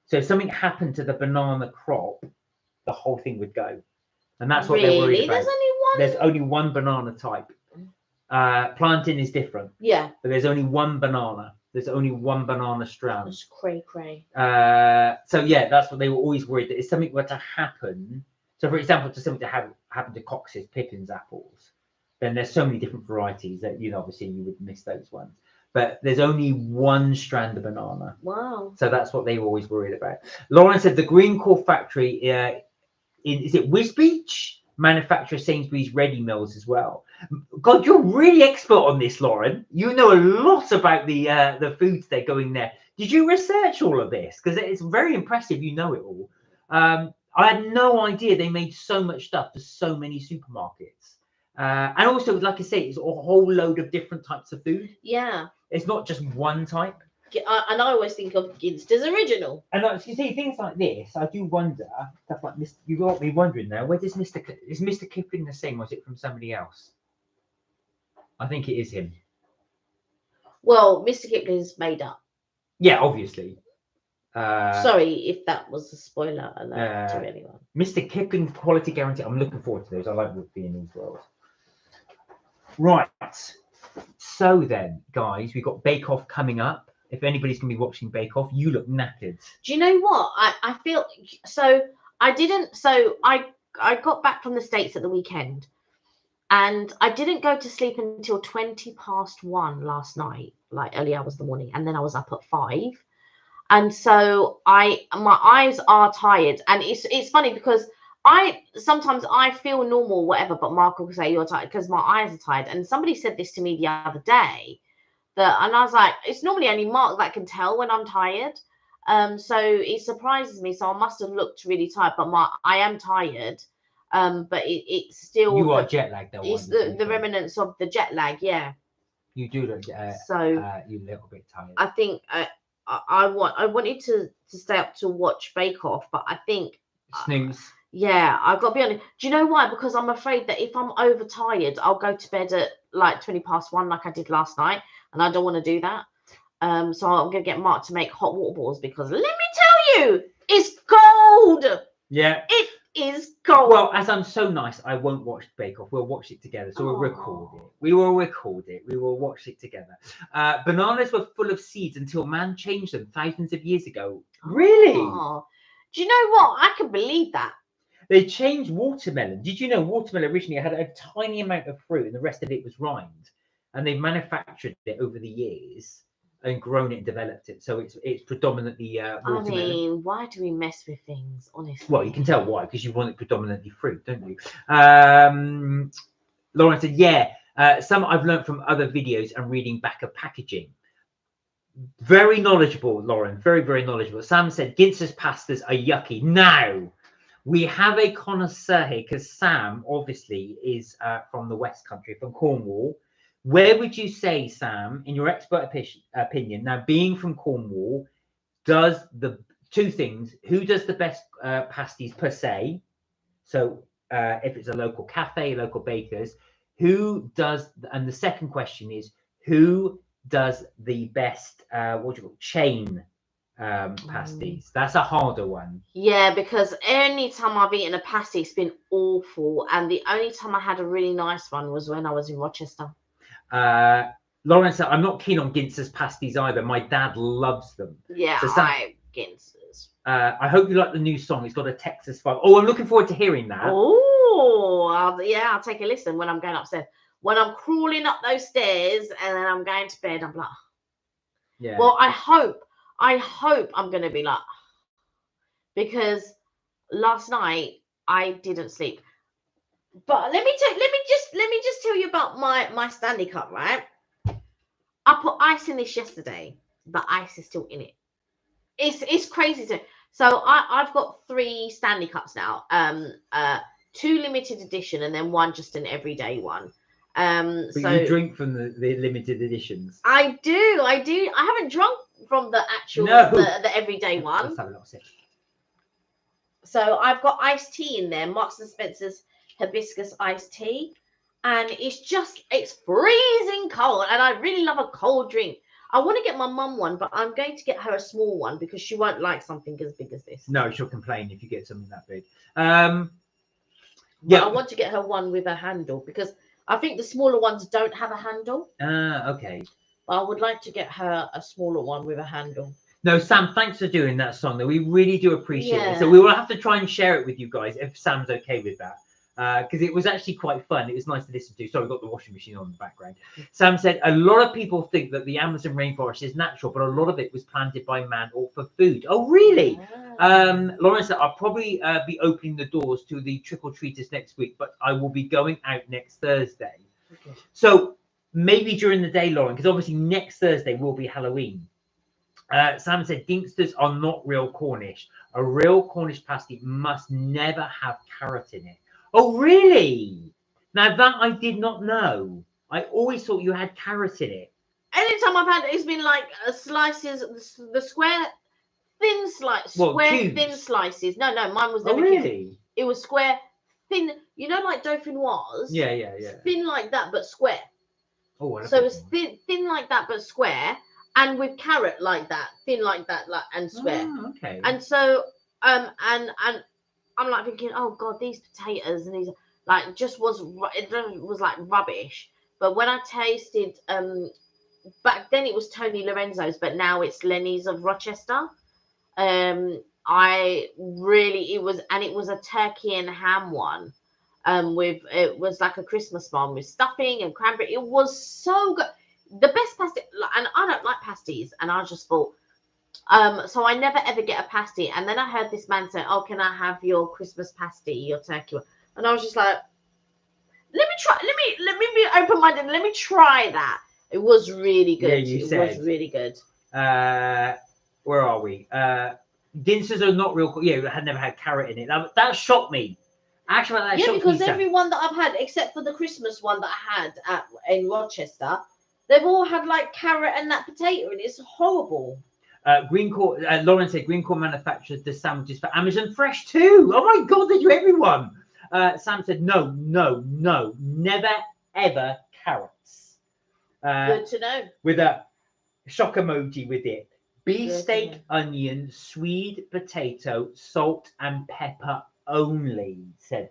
Speaker 2: So if something happened to the banana crop, the whole thing would go. And that's what they're worried about.
Speaker 1: There's only one?
Speaker 2: There's only one banana type. Planting is different.
Speaker 1: Yeah.
Speaker 2: But there's only one banana. There's only one banana strand.
Speaker 1: That's cray.
Speaker 2: So yeah, that's what they were always worried, that if something were to happen. So for example, to something to happen to Cox's, Pippin's apples, then there's so many different varieties that, obviously you would miss those ones. But there's only one strand of banana.
Speaker 1: Wow.
Speaker 2: So that's what they were always worried about. Lauren said the Greencore factory is it Wisbech? Manufacturer Sainsbury's ready meals as well. God, you're really expert on this, Lauren. You know a lot about the foods they're going there. Did you research all of this? Because it's very impressive. You know it all. I had no idea they made so much stuff for so many supermarkets. And also, like I say, it's a whole load of different types of food.
Speaker 1: Yeah.
Speaker 2: It's not just one type.
Speaker 1: And I always think of Ginster's original.
Speaker 2: And you see things like this, I do wonder. Stuff like this, you got me wondering now. Where does is Mr. Kipling the same, or is it from somebody else? I think it is him.
Speaker 1: Well, Mr. Kipling's made up.
Speaker 2: Yeah, obviously.
Speaker 1: Sorry if that was a spoiler alert to anyone.
Speaker 2: Mr. Kipling quality guarantee. I'm looking forward to those. I like being in these worlds. Right. So then, guys, we've got Bake Off coming up. If anybody's going to be watching Bake Off, you look knackered.
Speaker 1: Do you know what? I feel so. I didn't. So I got back from the States at the weekend, and I didn't go to sleep until 1:20 last night, like early hours of the morning, and then I was up at 5. And so my eyes are tired, and it's funny because sometimes I feel normal, whatever, but Mark will say you're tired because my eyes are tired. And somebody said this to me the other day, and I was like, it's normally only Mark that can tell when I'm tired. So it surprises me. So I must have looked really tired, but I am tired. But it's still
Speaker 2: you are jet lagged though.
Speaker 1: It's the remnants of the jet lag. Yeah.
Speaker 2: You do look
Speaker 1: you're
Speaker 2: a little bit tired.
Speaker 1: I think I wanted to stay up to watch Bake Off, but I think
Speaker 2: snooze.
Speaker 1: Yeah, I've got to be honest. Do you know why? Because I'm afraid that if I'm overtired, I'll go to bed at like 1:20 like I did last night, and I don't want to do that. So I'm gonna get Mark to make hot water balls because let me tell you, it's cold.
Speaker 2: Yeah,
Speaker 1: it is cold.
Speaker 2: Well, as I'm so nice, I won't watch Bake Off. We'll watch it together. So we'll record it. We will record it. We will watch it together. Bananas were full of seeds until man changed them thousands of years ago. Really?
Speaker 1: Do you know what? I can believe that.
Speaker 2: They changed watermelon. Did you know watermelon originally had a tiny amount of fruit and the rest of it was rind? And they manufactured it over the years and grown it and developed it. So it's predominantly watermelon.
Speaker 1: I mean, why do we mess with things, honestly?
Speaker 2: Well, you can tell why, because you want it predominantly fruit, don't you? Lauren said, yeah, some I've learned from other videos and reading back of packaging. Very knowledgeable, Lauren. Very, very knowledgeable. Sam said, Ginster's pastas are yucky. Now, we have a connoisseur here because Sam, obviously, is from the West Country, from Cornwall. Where would you say, Sam, in your expert opinion, now being from Cornwall, does the two things, who does the best pasties per se? So if it's a local cafe, local bakers, who does, and the second question is, who does the best, what do you call, chain pasties? That's a harder one.
Speaker 1: Yeah, because any time I've eaten a pasty, it's been awful. And the only time I had a really nice one was when I was in Rochester.
Speaker 2: Lauren said, I'm not keen on Ginster's pasties either. My dad loves them.
Speaker 1: Yeah,
Speaker 2: so
Speaker 1: Ginster's.
Speaker 2: I hope you like the new song. It's got a Texas vibe. Oh, I'm looking forward to hearing that.
Speaker 1: Oh, I'll take a listen when I'm going upstairs. When I'm crawling up those stairs and then I'm going to bed, I'm like,
Speaker 2: yeah.
Speaker 1: Well, I hope I'm going to be like, because last night I didn't sleep. But let me just tell you about my Stanley Cup, right? I put ice in this yesterday. The ice is still in it. It's crazy. So I've got 3 Stanley Cups now. 2 limited edition and then 1 just an everyday one.
Speaker 2: But
Speaker 1: so
Speaker 2: you drink from the limited editions.
Speaker 1: I do. I haven't drunk from the actual the everyday one.
Speaker 2: Let's have a little sip.
Speaker 1: So I've got iced tea in there, Marks and Spencer's hibiscus iced tea, and it's freezing cold, and I really love a cold drink. I want to get my mum one, but I'm going to get her a small one because she won't like something as big as this.
Speaker 2: No, she'll complain if you get something that big.
Speaker 1: Yeah, I want to get her one with a handle because I think the smaller ones don't have a handle.
Speaker 2: Okay.
Speaker 1: But I would like to get her a smaller one with a handle.
Speaker 2: No, Sam, thanks for doing that song. We really do appreciate it. So we will have to try and share it with you guys if Sam's okay with that. Because it was actually quite fun. It was nice to listen to. Sorry, we've got the washing machine on in the background. Sam said, a lot of people think that the Amazon rainforest is natural, but a lot of it was planted by man or for food. Oh, really? Lauren said, I'll probably be opening the doors to the trick-or-treaters next week, but I will be going out next Thursday. Okay. So maybe during the day, Lauren, because obviously next Thursday will be Halloween. Sam said, Ginsters are not real Cornish. A real Cornish pasty must never have carrot in it. Oh, really? Now that I did not know. I always thought you had carrot in it.
Speaker 1: Anytime I've had it, it's been like slices, the square, thin slice,
Speaker 2: What,
Speaker 1: square,
Speaker 2: cubes?
Speaker 1: thin slices. No, mine was
Speaker 2: Oh,
Speaker 1: never cubes.
Speaker 2: really?
Speaker 1: It was square, thin. You know, like dauphinoise.
Speaker 2: Yeah.
Speaker 1: Thin like that, but square.
Speaker 2: Oh, I love
Speaker 1: So it's
Speaker 2: it.
Speaker 1: thin like that, but square, and with carrot like that, thin like that, like and square.
Speaker 2: Oh, okay.
Speaker 1: And so, and I'm like thinking, oh God, these potatoes and these like just it was like rubbish. But when I tasted, back then it was Tony Lorenzo's, but now it's Lenny's of Rochester. I really it was a turkey and ham one. With it was like a Christmas one with stuffing and cranberry. It was so good. The best pasty, and I don't like pasties, and I just thought, so I never ever get a pasty. And then I heard this man say, "Oh, can I have your Christmas pasty, your turkey one?" And I was just like, "Let me try. Let me be open minded. Let me try that." It was really good.
Speaker 2: Yeah,
Speaker 1: was really good.
Speaker 2: Where are we? Ginsters are not real. Yeah, I had never had carrot in it. That shocked me. Actually, that shocked
Speaker 1: because
Speaker 2: me,
Speaker 1: every one that I've had, except for the Christmas one that I had in Rochester, they've all had like carrot and that potato, and it's horrible.
Speaker 2: Lauren said Green Corn manufactures the sandwiches for Amazon Fresh too. Oh my God, they do everyone. Sam said no, never ever carrots.
Speaker 1: Good to know.
Speaker 2: With a shock emoji with it. Beefsteak,
Speaker 1: Good.
Speaker 2: onion, sweet potato, salt and pepper only, said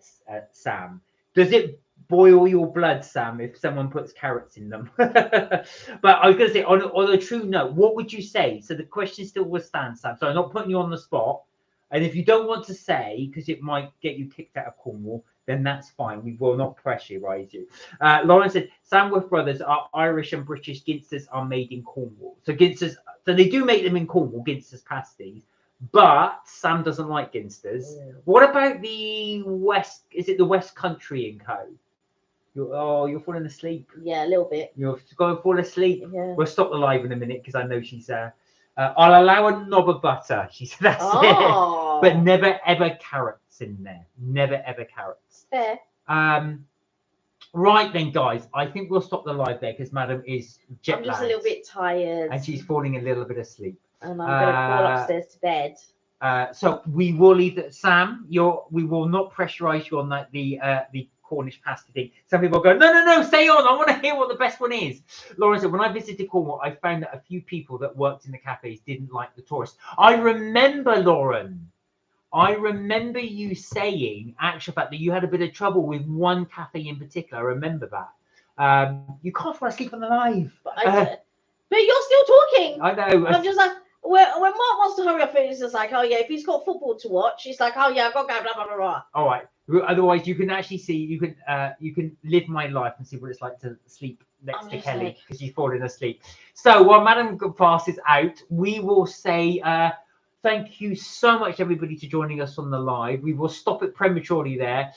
Speaker 2: Sam. Does it boil your blood, Sam, if someone puts carrots in them? But I was going to say, on a true note, what would you say? So the question still will stand, Sam. So I'm not putting you on the spot. And if you don't want to say, because it might get you kicked out of Cornwall, then that's fine. We will not pressurize you. Lauren said, Samworth Brothers are Irish and British. Ginsters are made in Cornwall. So Ginsters, so they do make them in Cornwall, Ginsters pasties. But Sam doesn't like Ginsters. What about the West? Is it the West Country and Co? You're falling asleep.
Speaker 1: Yeah, a little bit.
Speaker 2: You're going to fall asleep.
Speaker 1: Yeah.
Speaker 2: We'll stop the live in a minute because I know she's I'll allow a knob of butter. She said that's it. But never ever carrots in there. Never ever carrots.
Speaker 1: Fair.
Speaker 2: Right then, guys. I think we'll stop the live there because Madam is jet lagged.
Speaker 1: I'm just a little bit tired.
Speaker 2: And she's falling a little bit asleep.
Speaker 1: And I'm going to crawl upstairs to bed.
Speaker 2: So we will leave that. Sam, we will not pressurize you on that the Cornish pasty thing. Some people go, no, stay on. I want to hear what the best one is. Lauren said, when I visited Cornwall, I found that a few people that worked in the cafes didn't like the tourists. I remember, Lauren. I remember you saying, actual fact, that you had a bit of trouble with one cafe in particular. I remember that. You can't fall asleep on the live.
Speaker 1: But you're still talking.
Speaker 2: I know.
Speaker 1: I'm just like, when Mark wants to hurry up, it's just like, oh yeah, if he's got football to watch, he's like, oh yeah, I've got to go, blah blah blah blah.
Speaker 2: All right. Otherwise, you can actually see, you can live my life and see what it's like to sleep next to Kelly because she's falling asleep. So while Madam passes out, we will say thank you so much, everybody, to joining us on the live. We will stop it prematurely there.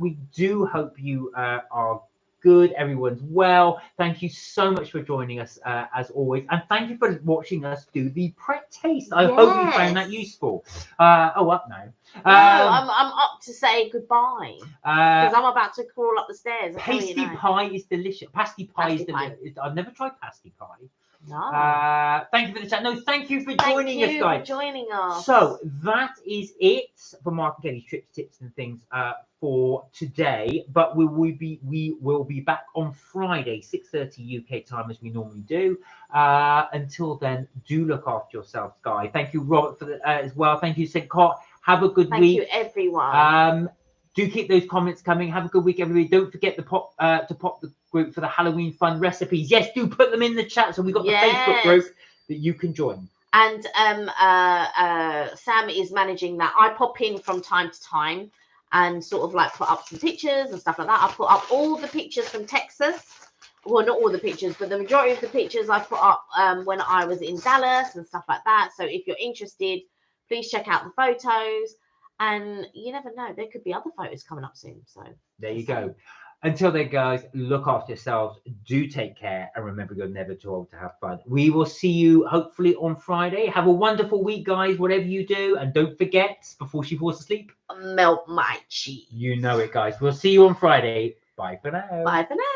Speaker 2: We do hope you are good, everyone's well. Thank you so much for joining us as always, and thank you for watching us do the Pret taste. I hope you found that useful. Up now.
Speaker 1: I'm up to say goodbye because I'm about to crawl up the stairs.
Speaker 2: Pasty pie is delicious. Pasty pie is delicious. I've never tried pasty pie.
Speaker 1: No.
Speaker 2: Thank you for the chat. No, thank you for joining us, guys.
Speaker 1: For joining us.
Speaker 2: So that is it for Mark and Kelly's trips, tips, and things for today. But we will be back on Friday, 6:30 UK time, as we normally do. Until then, do look after yourselves, guys. Thank you, Robert, for as well. Thank you, St. Cott. Have a good week.
Speaker 1: Thank you, everyone.
Speaker 2: Do keep those comments coming. Have a good week, everybody. Don't forget to pop the group for the Halloween fun recipes. Yes, do put them in the chat. So we've got the Facebook group that you can join.
Speaker 1: And Sam is managing that. I pop in from time to time and sort of like put up some pictures and stuff like that. I put up all the pictures from Texas. Well, not all the pictures, but the majority of the pictures I put up when I was in Dallas and stuff like that. So if you're interested, please check out the photos. And you never know, there could be other photos coming up soon. So
Speaker 2: there you go. Until then, guys, look after yourselves. Do take care. And remember, you're never too old to have fun. We will see you hopefully on Friday. Have a wonderful week, guys, whatever you do. And don't forget, before she falls asleep,
Speaker 1: melt my cheese.
Speaker 2: You know it, guys. We'll see you on Friday. Bye for now.
Speaker 1: Bye for now.